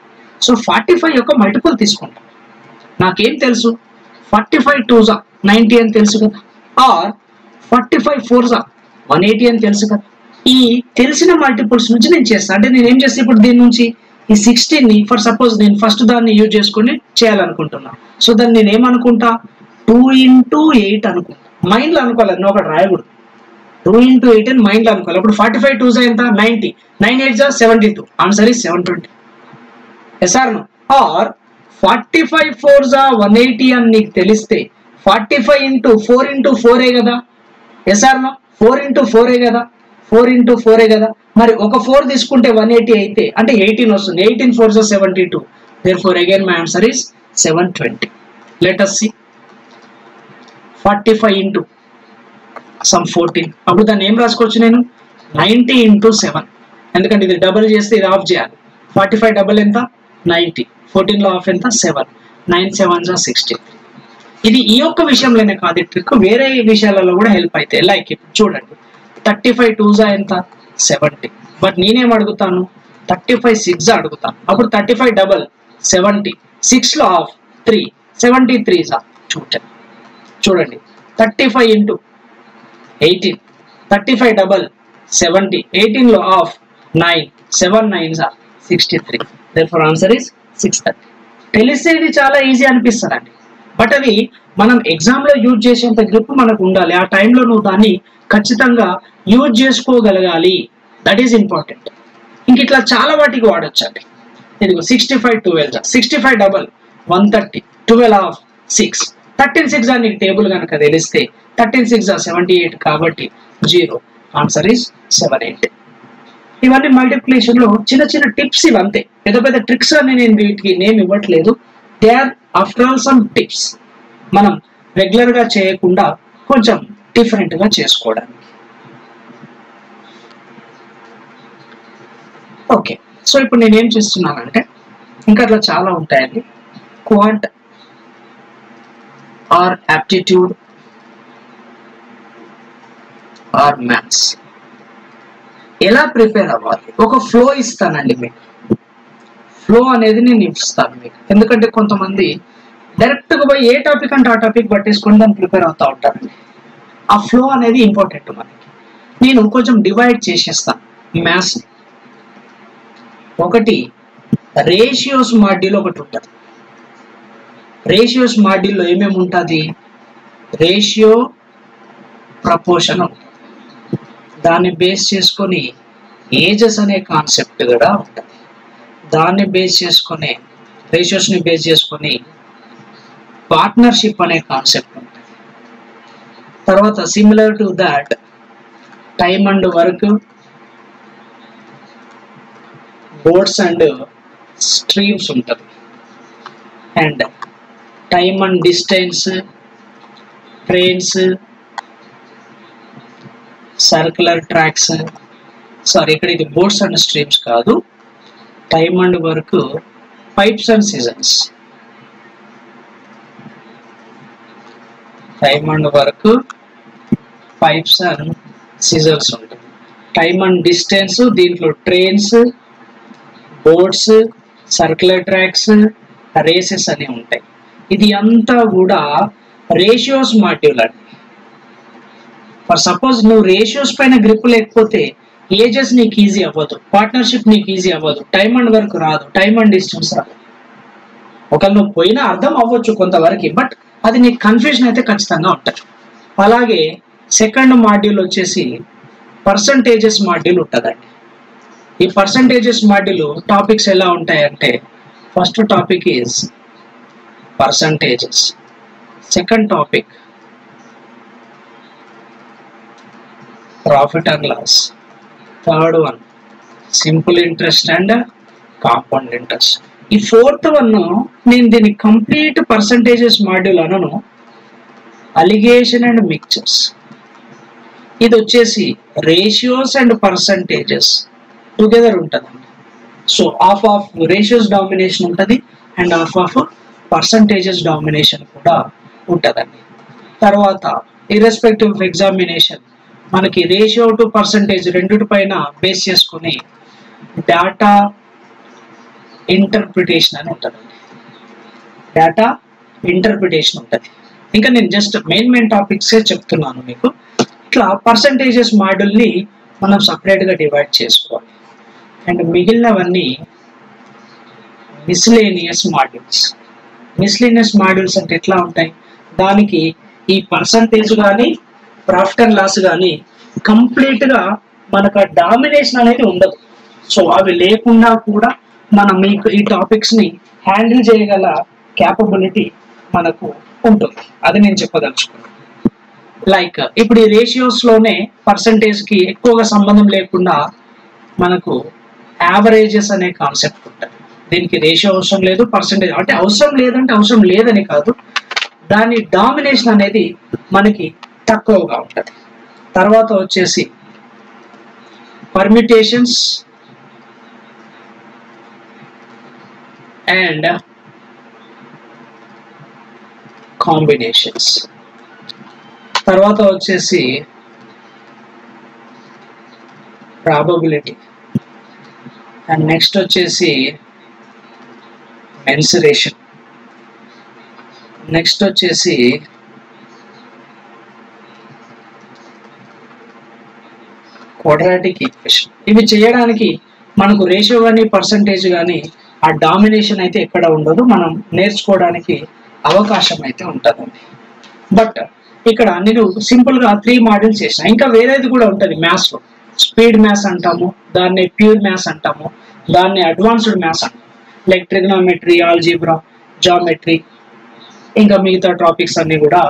సో 45 యొక్క మల్టిపుల్ తీసుకుంటాను. నాకేం తెలుసు? 45 2 90 అని తెలుసు కదా, ఆర్ 45 4 180 అని తెలుసు కదా. ఈ తెలిసిన మల్టిపుల్స్ నుంచి నేను చేస్తాను. అంటే నేను ఏం చేస్తాను ఇప్పుడు దీని నుంచి ఈ 16ని ఫర్ సపోజ్ నేను ఫస్ట్ దాన్ని యూజ్ చేసుకుని చేయాలనుకుంటున్నా. సో దాన్ని నేను ఏమనుకుంటా? 2 into 8 అనుకుంటా. మైండ్లో అనుకోవాలి, నేను ఒకటి రాయకూడదు. 2 into 8 అని మైండ్లో అనుకోవాలి. ఇప్పుడు 45 2 ఎంత? 90, 9 8 72. Answer is 720. Yes or no? Or 45 4 180 అని నీకు తెలిస్తే 45 into 4 into 4 కదా. Yes or no? 4 into 4 కదా, 4 into 4 కదా. మరి ఒక 4 తీసుకుంటే 180 అయితే అంటే 18 వస్తుంది. 18 4 72. Therefore again my answer is 720. Let us see. 45 into some 14. అప్పుడు దాన్ని ఏం రాసుకోవచ్చు నేను? 90 into 7. ఎందుకంటే ఇది డబుల్ చేస్తే ఇది ఆఫ్ చేయాలి. 45 డబుల్ ఎంత? 90. 14లో ఆఫ్ ఎంత? 7. 9 7 60. ఇది ఈ యొక్క విషయంలోనే కాదు ట్రిక్, వేరే విషయాలలో కూడా హెల్ప్ అవుతాయి. లైక్ ఇప్పుడు చూడండి, 35 2 ఎంత? 70. బట్ నేనేం అడుగుతాను? 35 6 అడుగుతాను. అప్పుడు 35 డబల్ 70, 6లో ఆఫ్ 3, 73 చూడండి. 35 into 18, 35 double 70, 18లో of 9, 7 9 63. Therefore answer is 630. తెలిస్తే ఇది చాలా ఈజీ అనిపిస్తుందండి, బట్ అది మనం ఎగ్జామ్లో యూజ్ చేసేంత గ్రిప్ మనకు ఉండాలి. ఆ టైంలో నువ్వు దాన్ని ఖచ్చితంగా యూజ్ చేసుకోగలగాలి. That is important. ఇంక ఇట్లా చాలా వాటికి వాడచ్చు అండి. ఇదిగో 65 12 65 డబల్ 130, 12 ఆఫ్ 6, 13 6 నీకు టేబుల్ కనుక తెలిస్తే 13 6 78 కాబట్టి 0. Answer is 78. ఇవన్నీ మల్టిప్లికేషన్ లో చిన్న టిప్స్, ఇవంతే. పెద్ద ట్రిక్స్ అని నేను వీటికి నేమ్ ఇవ్వట్లేదు. They are after all some tips, మనం రెగ్యులర్ గా చేయకుండా కొంచెం డిఫరెంట్ గా చేసుకోవడానికి. ఓకే, సో ఇప్పుడు నేనేం చేస్తున్నానంటే ఇంకా అట్లా చాలా ఉంటాయండి. Quant or aptitude or maths ఎలా ప్రిపేర్ అవ్వాలి? ఒక ఫ్లో ఇస్తానండి మీకు. ఫ్లో అనేది నేను ఇస్తాను మీకు, ఎందుకంటే కొంతమంది డైరెక్ట్గా పోయి ఏ టాపిక్ అంటే ఆ టాపిక్ పట్టేసుకొని దాన్ని ప్రిపేర్ అవుతూ ఉంటారండి. ఆ ఫ్లో అనేది ఇంపార్టెంట్ మనకి. నేను కొంచెం డివైడ్ చేసేస్తాను మ్యాథ్స్ని. ఒకటి రేషియోస్ మాడ్యూల్ ఒకటి ఉంటుంది. రేషియోస్ మాడ్యూల్లో ఏమేమి ఉంటుంది? రేషియో, ప్రపోర్షన్ ఉంటుంది. దాన్ని బేస్ చేసుకొని ఏజెస్ అనే కాన్సెప్ట్ కూడా ఉంటుంది. దాన్ని బేస్ చేసుకొని రేషియోస్ని బేస్ చేసుకొని పార్ట్నర్షిప్ అనే కాన్సెప్ట్ ఉంటుంది. తర్వాత similar to that time and work, boats and streams ఉంటుంది. And time and distance, trains, circular tracks, sorry ఇక్కడ ఇది బోర్డ్స్ అండ్ స్ట్రీమ్స్ కాదు, time and work, pipes and cisterns, time and work, pipes and cisterns ఉంటుంది. Time and distance దీంట్లో trains, boats, circular tracks, races అని ఉంటాయి. ఇది అంతా కూడా రేషియోస్ మాడ్యూల్ అండి. ఫర్ సపోజ్ నువ్వు రేషియోస్ పైన గ్రిప్ లేకపోతే ఏజెస్ నీకు ఈజీ అవ్వదు, పార్ట్నర్షిప్ నీకు ఈజీ అవ్వదు, టైమ్ అండ్ వర్క్ రాదు, టైమ్ అండ్ డిస్టెన్స్ రాదు. ఒకవేళ నువ్వు పోయినా అర్థం అవ్వచ్చు కొంతవరకు, బట్ అది నీకు కన్ఫ్యూజన్ అయితే ఖచ్చితంగా ఉంటుంది. అలాగే సెకండ్ మాడ్యూల్ వచ్చేసి పర్సంటేజెస్ మాడ్యూల్ ఉంటుందండి. ఈ పర్సంటేజెస్ మాడ్యూల్ టాపిక్స్ ఎలా ఉంటాయంటే, first topic is percentages, second topic profit and loss, third one simple interest and compound interest. ఈ ఫోర్త్ వన్ నేను దీన్ని కంప్లీట్ పర్సంటేజెస్ మాడ్యూల్ అనను, అలిగేషన్ అండ్ మిక్చర్స్. ఇది వచ్చేసి రేషియోస్ అండ్ పర్సంటేజెస్ టుగెదర్ ఉంటుందండి. So half of ratios domination ఉంటుంది and half of percentages domination కూడా ఉంటుందండి. తర్వాత ఇర్రెస్పెక్టివ్ ఆఫ్ ఎగ్జామినేషన్ మనకి రేషియో టు పర్సంటేజ్ రెండిటి పైన బేస్ చేసుకుని డేటా ఇంటర్ప్రిటేషన్ అని ఉంటుందండి. డేటా ఇంటర్ప్రిటేషన్ ఉంటుంది. ఇంకా నేను జస్ట్ మెయిన్ టాపిక్సే చెప్తున్నాను మీకు. ఇట్లా పర్సంటేజెస్ మాడ్యూల్ని మనం సపరేట్గా డివైడ్ చేసుకోవాలి. అండ్ మిగిలినవన్నీ మిస్లేనియస్ మాడ్యూల్స్. మిస్లేనియస్ మాడ్యూల్స్ అంటే ఎట్లా ఉంటాయి, దానికి ఈ పర్సంటేజ్ కానీ ప్రాఫిట్ అండ్ లాస్ కానీ కంప్లీట్గా మనకు ఆ డామినేషన్ అనేది ఉండదు. సో అవి లేకుండా కూడా మనం మీకు ఈ టాపిక్స్ని హ్యాండిల్ చేయగల క్యాపబిలిటీ మనకు ఉంటుంది. అది నేను చెప్పదలుచుకున్నాను. లైక్ ఇప్పుడు ఈ రేషియోస్లోనే పర్సంటేజ్కి ఎక్కువగా సంబంధం లేకుండా మనకు యావరేజెస్ అనే కాన్సెప్ట్ ఉంటుంది. దీనికి రేషియో అవసరం లేదు, పర్సంటేజ్ అంటే అవసరం లేదంటే అవసరం లేదని కాదు, దాని డామినేషన్ అనేది మనకి తక్కువగా ఉంటుంది. తర్వాత వచ్చేసి పర్మిటేషన్స్ అండ్ కాంబినేషన్స్. తర్వాత వచ్చేసి ప్రాబబిలిటీ అండ్ నెక్స్ట్ వచ్చేసి మెన్సురేషన్, నెక్స్ట్ వచ్చేసి క్వాడ్రాటిక్ ఈక్వేషన్. ఇవి చేయడానికి మనకు రేషియో కానీ పర్సంటేజ్ కానీ ఆ డామినేషన్ అయితే ఎక్కడ ఉండదు, మనం నేర్చుకోవడానికి అవకాశం అయితే ఉంటుందండి. బట్ ఇక్కడ నేను సింపుల్గా 3 మాడ్యూల్స్ చేసిన. ఇంకా వేరేది కూడా ఉంటుంది మ్యాథ్స్లో, స్పీడ్ మ్యాథ్స్ అంటాము, దాన్ని ప్యూర్ మ్యాథ్స్ అంటాము, దాన్ని అడ్వాన్స్డ్ మ్యాథ్స్ అంటాము. లైక్ ట్రిగ్నోమెట్రీ, ఆల్జీబ్రా, జామెట్రీ, ఇంకా మిగతా టాపిక్స్ అన్ని కూడా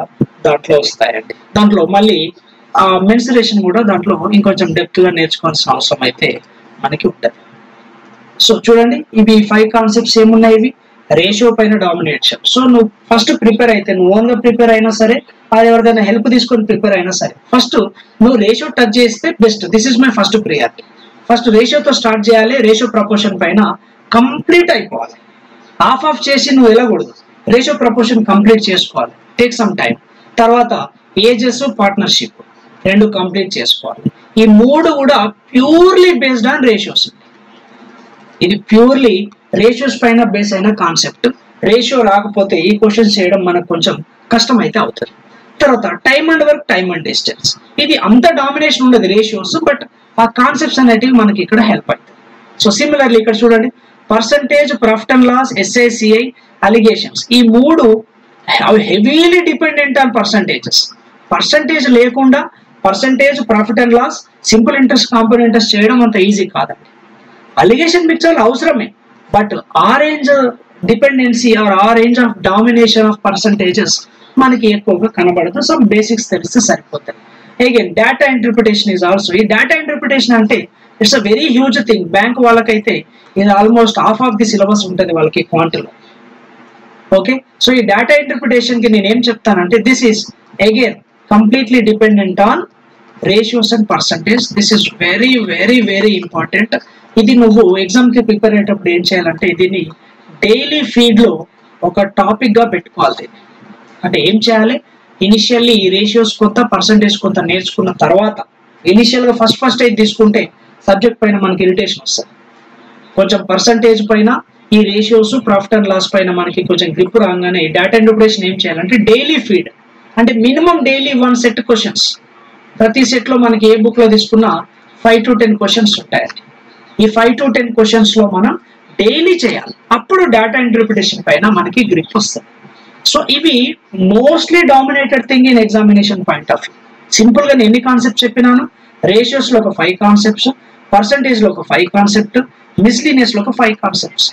దాంట్లో వస్తాయండి. దాంట్లో మళ్ళీ మెన్సురేషన్ కూడా దాంట్లో ఇంకొంచెం డెప్త్గా నేర్చుకోవాల్సిన అవసరం అయితే మనకి ఉంటుంది. సో చూడండి, ఇవి 5 కాన్సెప్ట్స్ ఏమున్నాయి, ఇవి రేషియో పైన డామినేషన్. సో నువ్వు ఫస్ట్ ప్రిపేర్ అయితే, నువ్వు ఓన్గా ప్రిపేర్ అయినా సరే, అది ఎవరిదైనా హెల్ప్ తీసుకొని ప్రిపేర్ అయినా సరే, ఫస్ట్ నువ్వు రేషియో టచ్ చేస్తే best. This is my first priority. First రేషియోతో స్టార్ట్ చేయాలి, రేషియో ప్రపోర్షన్ పైన కంప్లీట్ అయిపోవాలి. ఆఫ్ చేసి నువ్వు వెళ్ళకూడదు, రేషియో ప్రపోర్షన్ కంప్లీట్ చేసుకోవాలి, టేక్ సమ్ టైం. తర్వాత ఏజెస్, పార్ట్నర్షిప్ రెండు కంప్లీట్ చేసుకోవాలి. ఈ 3 కూడా ప్యూర్లీ బేస్డ్ ఆన్ రేషియోస్. ఇది ప్యూర్లీ రేషియోస్ పైన బేస్ అయిన కాన్సెప్ట్. రేషియో రాకపోతే ఈ క్వశ్చన్స్ చేయడం మనకు కొంచెం కష్టం అయితే అవుతుంది. తర్వాత time and work, time and distance, ఇది అంత డామినేషన్ ఉండదు రేషియోస్, బట్ ఆ కాన్సెప్ట్స్ అనేటివి మనకి ఇక్కడ హెల్ప్ అవుతాయి. సో సిమిలర్లీ ఇక్కడ చూడండి, percentage, profit and loss, SICI, alligations, ఈ 3 heavily dependent on percentages. Percentage లేకుండా percentage, profit and loss, simple interest, compound interest చేయడం అంత ఈజీ కాదండి. అలిగేషన్ మిక్చర్లు అవసరమే, బట్ ఆ రేంజ్ డిపెండెన్సీ ఆర్ ఆ range of domination of percentages మనకి ఎక్కువగా కనబడదు. సో బేసిక్స్ తెలిస్తే సరిపోతుంది. Again data interpretation is also. ఈ డేటా ఇంటర్ప్రిటేషన్ అంటే it's a very huge thing. Bank వాళ్ళకైతే ఇది almost half of the syllabus ఉంటుంది వాళ్ళకి క్వాంట్లో. ఓకే, సో ఈ డేటా ఇంటర్ప్రిటేషన్ కి నేను ఏం చెప్తానంటే this is again completely dependent on ratios and percentage. This is very very very important. ఇది నువ్వు ఎగ్జామ్ కి ప్రిపేర్ అయ్యేటప్పుడు ఏం చేయాలంటే దీన్ని డైలీ ఫీడ్ లో ఒక టాపిక్ గా పెట్టుకోవాలి. అంటే ఏం చేయాలి, ఇనిషియల్లీ ఈ రేషియోస్ కొంత, పర్సంటేజ్ కొంత నేర్చుకున్న తర్వాత ఇనిషియల్ గా ఫస్ట్ అయితే తీసుకుంటే సబ్జెక్ట్ పైన మనకి ఇరిటేషన్ వస్తుంది. కొంచెం పర్సంటేజ్ పైన, ఈ రేషియోస్, ప్రాఫిట్ అండ్ లాస్ పైన మనకి కొంచెం గ్రిప్ రాగానే డేటా ఇంటర్ప్రిటేషన్ ఏం చేయాలంటే డైలీ ఫీడ్, అంటే మినిమం డైలీ 1 సెట్ క్వశ్చన్స్. ప్రతి సెట్ లో మనకి ఏ బుక్ లో తీసుకున్నా 5 to 10 క్వశ్చన్స్ ఉంటాయండి. ఈ 5 to 10 క్వశ్చన్స్ లో మనం డైలీ చేయాలి. అప్పుడు డేటా ఇంటర్ప్రిటేషన్ పైన మనకి గ్రిప్ వస్తుంది. సో ఇవి mostly dominated thing in examination point of view. Simple గా నేను ఎన్ని కాన్సెప్ట్స్ చెప్పినాను, రేషియోస్ లో ఒక 5 కాన్సెప్ట్స్, పర్సంటేజ్ లో ఒక 5 కాన్సెప్ట్, మిస్లీనియస్ లో ఒక 5 కాన్సెప్ట్స్.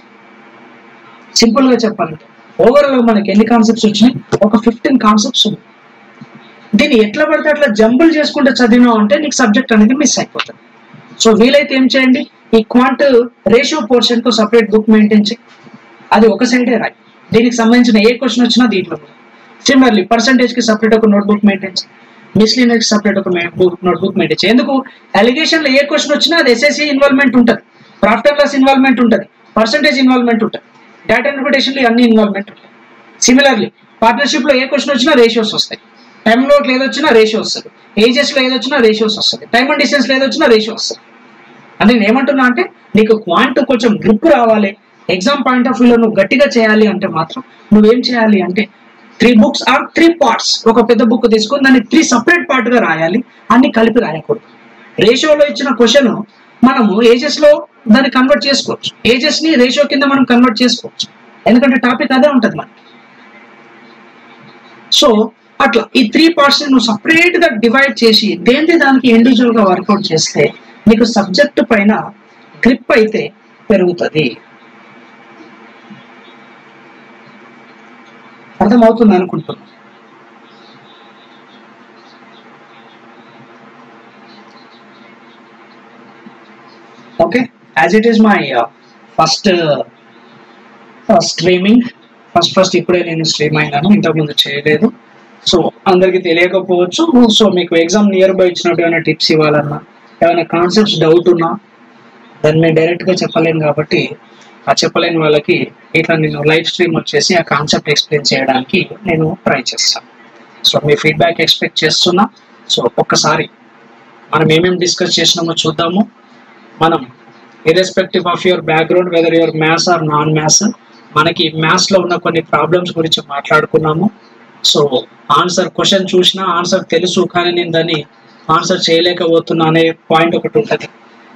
సింపుల్ గా చెప్పాలంటే ఓవరాల్ మనకి ఎన్ని కాన్సెప్ట్స్ వచ్చినాయి, ఒక 15 కాన్సెప్ట్స్ ఉన్నాయి. దీన్ని ఎట్లా పడితే అట్లా జంబుల్ చేసుకుంటే చదివినావు అంటే నీకు సబ్జెక్ట్ అనేది మిస్ అయిపోతుంది. సో వీలైతే ఏం చేయండి, ఈ క్వాంట్ రేషియో పోర్షన్ కు సపరేట్ బుక్ మెయింటైన్ చేయి, అది ఒక సైడే రాయి. దీనికి సంబంధించిన ఏ క్వశ్చన్ వచ్చినా దీంట్లో. సిమిలర్లీ పర్సంటేజ్ కి సపరేట్ ఒక నోట్బుక్ మెయింటైన్ చేయి, మిస్లీనియస్ కి సపరేట్ ఒక నోట్బుక్ మెయింటైన్ చేయి. ఎందుకు, అలిగేషన్ లో ఏ క్వశ్చన్ వచ్చినా అది ఎస్ఎస్సి ఇన్వాల్వ్మెంట్ ఉంటుంది, ప్రాఫిట్ అండ్ లాస్ ఇన్వాల్వ్మెంట్ ఉంటుంది, పర్సంటేజ్ ఇన్వాల్వ్మెంట్ ఉంటుంది, డేటా ఇంటర్ప్రిటేషన్ లో అన్ని ఇన్వాల్వ్మెంట్ ఉంటాయి. సిమిలర్లీ పార్ట్నర్షిప్ లో ఏ క్వశ్చన్ వచ్చినా రేషియోస్ వస్తాయి, టైమ్ లో ఏదొచ్చినా రేషియో వస్తుంది, ఏజెస్ లో ఏదొచ్చినా రేషియోస్ వస్తుంది, టైమ్ అండ్ డిస్టెన్స్ లో ఏదొచ్చినా రేషియో వస్తుంది. అంటే నేను ఏమంటున్నా అంటే నీకు క్వాంట్ కొంచెం గ్రిప్ రావాలి, ఎగ్జామ్ పాయింట్ ఆఫ్ వ్యూలో నువ్వు గట్టిగా చేయాలి అంటే మాత్రం నువ్వేం చేయాలి అంటే 3 books ఆర్ 3 parts. ఒక పెద్ద బుక్ తీసుకొని దాన్ని 3 separate పార్ట్ గా రాయాలి, అన్ని కలిపి రాయకూడదు. రేషియోలో ఇచ్చిన క్వశ్చన్ మనము ఏజెస్ లో దాన్ని కన్వర్ట్ చేసుకోవచ్చు, ఏజెస్ ని రేషియో కింద మనం కన్వర్ట్ చేసుకోవచ్చు, ఎందుకంటే టాపిక్ అదే ఉంటుంది మనకి. సో అట్లా ఈ 3 parts ని నువ్వు సపరేట్ గా డివైడ్ చేసి దానికి ఇండివిజువల్ గా వర్కౌట్ చేస్తే నీకు సబ్జెక్ట్ పైన గ్రిప్ అయితే పెరుగుతుంది. అర్థమవుతుంది అనుకుంటున్నా. Okay, as it is my first streaming, first ఇప్పుడే నేను స్ట్రీమ్ అయినాను, ఇంతకుముందు చేయలేదు. సో అందరికి తెలియకపోవచ్చు. సో మీకు ఎగ్జామ్ నియర్ బై ఇచ్చినట్టు ఏమైనా టిప్స్ ఇవ్వాలన్నా, ఏమైనా కాన్సెప్ట్స్ డౌట్ ఉన్నా దాన్ని నేను డైరెక్ట్గా చెప్పలేను కాబట్టి ఆ చెప్పలేని వాళ్ళకి ఇట్లా నేను లైవ్ స్ట్రీమ్ వచ్చేసి ఆ కాన్సెప్ట్ ఎక్స్ప్లెయిన్ చేయడానికి నేను ట్రై చేస్తాను. సో మీ ఫీడ్బ్యాక్ ఎక్స్పెక్ట్ చేస్తున్నా. సో ఒక్కసారి మనం ఏమేమి డిస్కస్ చేసినామో చూద్దాము. మనం irrespective of your background, whether your maths or non maths, మనకి మ్యాథ్స్లో ఉన్న కొన్ని ప్రాబ్లమ్స్ గురించి మాట్లాడుకున్నాము. సో ఆన్సర్ క్వశ్చన్ చూసినా ఆన్సర్ తెలుసు కానీ నేను దాన్ని ఆన్సర్ చేయలేకపోతున్నా అనే పాయింట్ ఒకటి ఉంటుంది,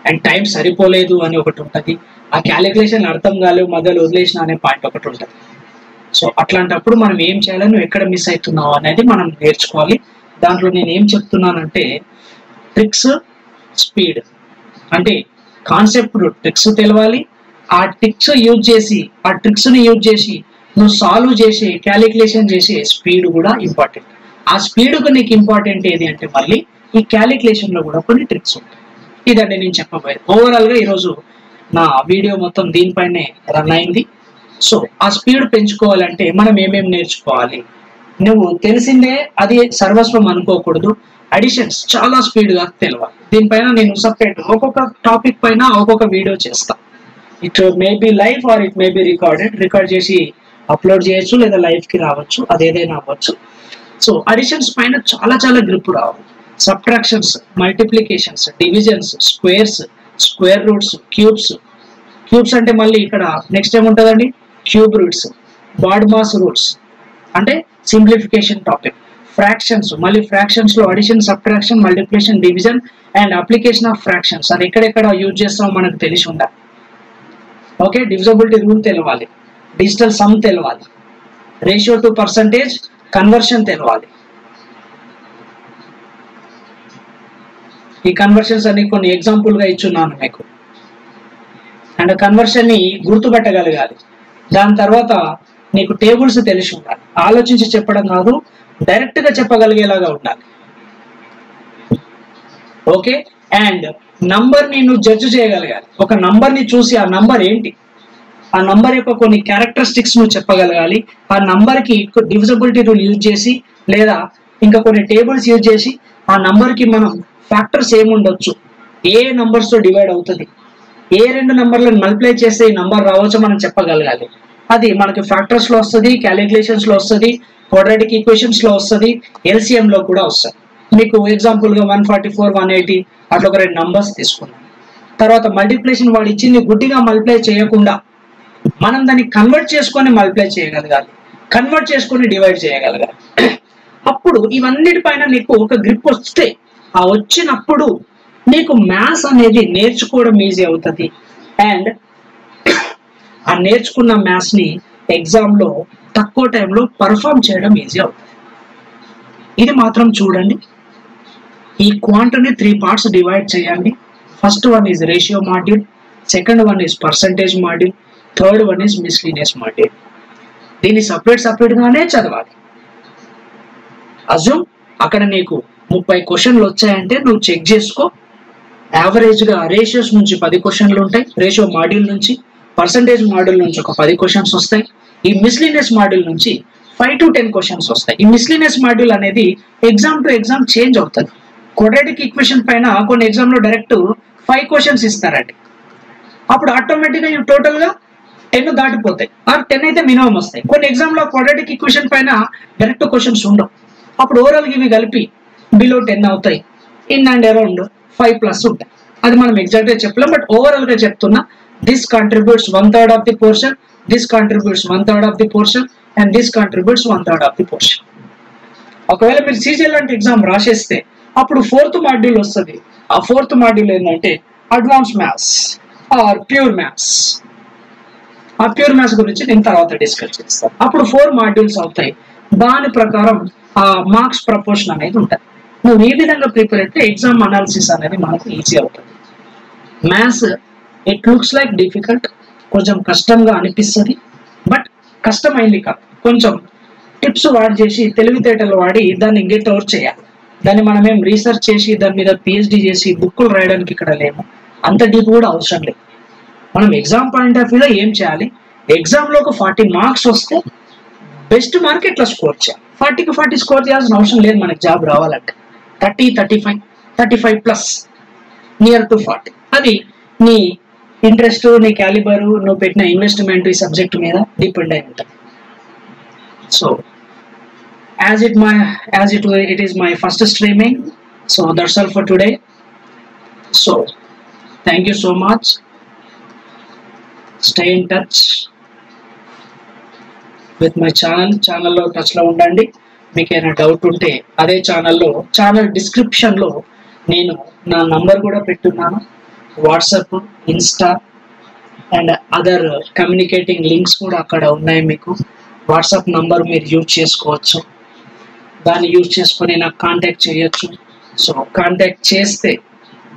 అండ్ టైం సరిపోలేదు అని ఒకటి ఉంటుంది, ఆ క్యాలిక్యులేషన్ అర్థం కాలేవు మధ్యలో వదిలేసిన అనే పాయింట్ ఒకటి ఉంటుంది. సో అట్లాంటప్పుడు మనం ఏం చేయాలి, నువ్వు ఎక్కడ మిస్ అవుతున్నావు అనేది మనం నేర్చుకోవాలి. దాంట్లో నేను ఏం చెప్తున్నానంటే ట్రిక్స్, స్పీడ్, అంటే కాన్సెప్ట్ ట్రిక్స్ తెలవాలి, ఆ ట్రిక్స్ యూజ్ చేసి ఆ ట్రిక్స్ని యూజ్ చేసి నువ్వు సాల్వ్ చేసి క్యాలిక్యులేషన్ చేసే స్పీడ్ కూడా ఇంపార్టెంట్. ఆ స్పీడ్కు నీకు ఇంపార్టెంట్ ఏది అంటే మళ్ళీ ఈ క్యాలిక్యులేషన్లో కూడా కొన్ని ట్రిక్స్ ఉంటాయి. ఇదండి నేను చెప్పబోయేది. ఓవరాల్గా ఈరోజు నా వీడియో మొత్తం దీనిపైనే రన్ అయింది. సో ఆ స్పీడ్ పెంచుకోవాలంటే మనం ఏమేమి నేర్చుకోవాలి, నువ్వు తెలిసిందే అది సర్వస్వం అనుకోకూడదు, అడిషన్స్ చాలా స్పీడ్గా తెలవాలి. దీనిపైన నేను సపరేట్ ఒక్కొక్క టాపిక్ పైన ఒక్కొక్క వీడియో చేస్తాను. It may be live are it may be record చేసి అప్లోడ్ చేయొచ్చు, లేదా లైవ్కి రావచ్చు, అదేదైనా అవ్వచ్చు. సో అడిషన్స్ పైన చాలా గ్రిప్ రావాలి, subtractions, multiplications, divisions, squares, square roots, cubes అంటే మళ్ళీ ఇక్కడ నెక్స్ట్ ఏముంటుందండి, క్యూబ్ రూట్స్, బాడ్మాస్ రూట్స్ అంటే సింప్లిఫికేషన్ టాపిక్, ఫ్రాక్షన్స్, మళ్ళీ ఫ్రాక్షన్స్ లో addition, subtraction, multiplication, division and application of fractions అది ఎక్కడెక్కడ యూజ్ చేస్తామో మనకు తెలిసి ఉండాలి. ఓకే, డివిజబిలిటీ రూల్ తెలవాలి, డిజిటల్ సమ్ తెలవాలి, రేషియో టు పర్సంటేజ్ కన్వర్షన్ తెలవాలి. ఈ కన్వర్షన్స్ అన్ని కొన్ని ఎగ్జాంపుల్ గా ఇచ్చున్నాను మీకు. అండ్ కన్వర్షన్ ని గుర్తుపెట్టగలగాలి. దాని తర్వాత నీకు టేబుల్స్ తెలిసి ఉండాలి. ఆలోచించి చెప్పడం కాదు, డైరెక్ట్ గా చెప్పగలిగేలాగా ఉండాలి. ఓకే. అండ్ నంబర్ ని నువ్వు జడ్జ్ చేయగలగాలి. ఒక నంబర్ ని చూసి ఆ నంబర్ ఏంటి, ఆ నంబర్ యొక్క కొన్ని క్యారెక్టరిస్టిక్స్ నువ్వు చెప్పగలగాలి. ఆ నంబర్ కి డివిజిబిలిటీ రూల్ యూజ్ చేసి లేదా ఇంకా కొన్ని టేబుల్స్ యూజ్ చేసి ఆ నంబర్ కి మనం ఫ్యాక్టర్స్ ఏముండొచ్చు, ఏ నంబర్స్ తో డివైడ్ అవుతుంది, ఏ రెండు నంబర్లను మల్టిప్లై చేస్తే ఈ నంబర్ రావచ్చో మనం చెప్పగలగాలి. అది మనకి ఫ్యాక్టర్స్ లో వస్తుంది, క్యాలిక్యులేషన్స్ లో వస్తుంది, క్వాడ్రాటిక్ ఈక్వేషన్స్ లో వస్తుంది, ఎల్సిఎం లో కూడా వస్తుంది. మీకు ఎగ్జాంపుల్ గా 144, 180 అట్లా ఒక రెండు నంబర్స్ తీసుకున్నాం. తర్వాత మల్టిప్లికేషన్ వాడు ఇచ్చింది గుడ్డిగా మల్టిప్లై చేయకుండా మనం దాన్ని కన్వర్ట్ చేసుకొని మల్టిప్లై చేయగలగాలి, కన్వర్ట్ చేసుకొని డివైడ్ చేయగలగాలి. అప్పుడు ఇవన్నిటిపైన నీకు ఒక గ్రిప్ వస్తే, ఆ వచ్చినప్పుడు నీకు మ్యాథ్స్ అనేది నేర్చుకోవడం ఈజీ అవుతుంది. అండ్ ఆ నేర్చుకున్న మ్యాథ్స్ ని ఎగ్జామ్ లో తక్కువ టైంలో పర్ఫామ్ చేయడం ఈజీ అవుతుంది. ఇది మాత్రం చూడండి. ఈ క్వాంటిటీని 3 parts డివైడ్ చేయండి. First one is ratio module, second one is percentage module, third one is miscellaneous module. దీన్ని సపరేట్ గానే చదవాలి. అజ్యూమ్ అక్కడ నీకు 30 క్వశ్చన్లు వచ్చాయంటే నువ్వు చెక్ చేసుకో. యావరేజ్ గా రేషియోస్ నుంచి 10 క్వశ్చన్లు ఉంటాయి, రేషియో మాడ్యూల్ నుంచి. పర్సంటేజ్ మాడ్యూల్ నుంచి ఒక 10 క్వశ్చన్స్ వస్తాయి. ఈ మిస్లీనియస్ మాడ్యూల్ నుంచి 5 to 10 క్వశ్చన్స్ వస్తాయి. ఈ మిస్లీనియస్ మాడ్యూల్ అనేది ఎగ్జామ్ టు ఎగ్జామ్ చేంజ్ అవుతుంది. క్వాడ్రాటిక్ ఈక్వేషన్ పైన కొన్ని ఎగ్జామ్ లో డైరెక్ట్ 5 క్వశ్చన్స్ ఇస్తారండి. అప్పుడు ఆటోమేటిక్ గా టోటల్ గా 10 దాటిపోతాయి, ఆర్ 10 అయితే మినిమం వస్తాయి. కొన్ని ఎగ్జామ్ లో క్వాడ్రాటిక్ ఈక్వేషన్ పైన డైరెక్ట్ క్వశ్చన్స్ ఉండవు. అప్పుడు ఓవరాల్ ఇవి కలిపి బిలో 10 అవుతాయి, ఇన్ అండ్ అరౌండ్ 5+ ఉంటాయి. అది మనం ఎగ్జాక్ట్ గా చెప్పలేం, బట్ ఓవరాల్ గా చెప్తున్నా. This contributes 1/3 of the portion, this contributes 1/3 of the portion, and this contributes 1/3 of the portion. ఒకవేళ మీరు సీజీఎల్ లాంటి ఎగ్జామ్ రాసేస్తే అప్పుడు 4th మాడ్యూల్ వస్తుంది. ఆ 4th మాడ్యూల్ ఏంటంటే advance maths or pure maths. ఆ ప్యూర్ మ్యాథ్స్ గురించి నేను తర్వాత డిస్కస్ చేస్తాను. అప్పుడు 4 మాడ్యూల్స్ అవుతాయి. దాని ప్రకారం ఆ మార్క్స్ ప్రపోర్షన్ అనేది ఉంటుంది. నువ్వు ఈ విధంగా ప్రిపేర్ అయితే ఎగ్జామ్ అనాలిసిస్ అనేది మనకు ఈజీ అవుతుంది. Maths it looks like difficult, కొంచెం కష్టంగా అనిపిస్తుంది, బట్ కష్టమైంది కాదు. కొంచెం టిప్స్ వాడి చేసి తెలివితేటలు వాడి దాన్ని గెట్ అవుట్ చేయాలి. దాన్ని మనం ఏం రీసెర్చ్ చేసి దాని మీద పిహెచ్డి చేసి బుక్కులు రాయడానికి ఇక్కడ లేము, అంత డీప్ కూడా అవసరం లేదు. మనం ఎగ్జామ్ పాయింట్ ఆఫ్ వ్యూలో ఏం చేయాలి, ఎగ్జామ్లో ఒక 40 మార్క్స్ వస్తే బెస్ట్ మార్క్ ఎట్లా స్కోర్ చేయాలి. 40కి 40 స్కోర్ చేయాల్సిన అవసరం లేదు మనకి జాబ్ రావాలంటే. 30, 35, 35+ నియర్ టు 40. అది నీ ఇంట్రెస్ట్, నీ క్యాలిబర్, నువ్వు పెట్టిన ఇన్వెస్ట్మెంట్ ఈ సబ్జెక్ట్ మీద డిపెండ్ అయి ఉంటుంది. So it is my first streaming, so that's all for today. So thank you so much. Stay in touch with my channel లో టచ్ లో ఉండండి. మీకు ఏమైనా డౌట్ ఉంటే అదే ఛానల్ డిస్క్రిప్షన్ లో నేను నా నంబర్ కూడా పెట్టున్నాను. WhatsApp, Insta and other communicating links కూడా అక్కడ ఉన్నాయి. మీకు వాట్సాప్ నంబర్ మీరు యూజ్ చేసుకోవచ్చు, దాన్ని యూజ్ చేసుకొని నాకు కాంటాక్ట్ చేయొచ్చు. సో కాంటాక్ట్ చేస్తే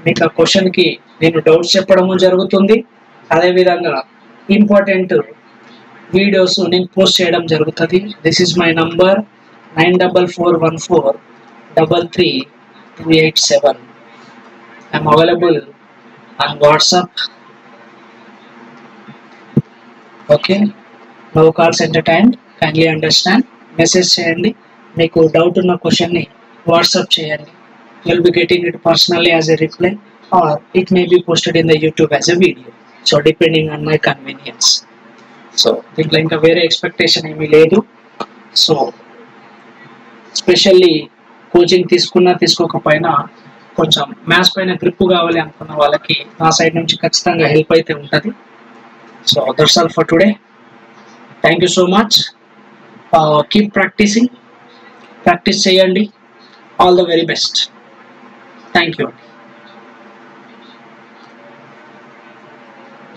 మీకు ఆ క్వశ్చన్కి నేను డౌట్స్ చెప్పడము జరుగుతుంది. అదేవిధంగా ఇంపార్టెంట్ వీడియోస్ నేను పోస్ట్ చేయడం జరుగుతుంది. This is my number 9441433287. I'm available on WhatsApp. Okay, no calls entertained, kindly understand. Message చేయండి, మీకు డౌట్ ఉన్న క్వశ్చన్ని వాట్సాప్ చేయండి. You'll be getting it personally as a reply, or it may be posted in the YouTube as a video. So depending on my convenience. So దీంట్లో ఇంకా వేరే expectation ఏమీ లేదు. సో స్పెషల్లీ కోచింగ్ తీసుకోకపోయినా కొంచెం maths పైన grip కావాలి అనుకున్న వాళ్ళకి నా సైడ్ నుంచి ఖచ్చితంగా హెల్ప్ అయితే ఉంటుంది. So that's all for today. Thank you so much. Keep practising, practice చేయండి. All the very best. Thank you.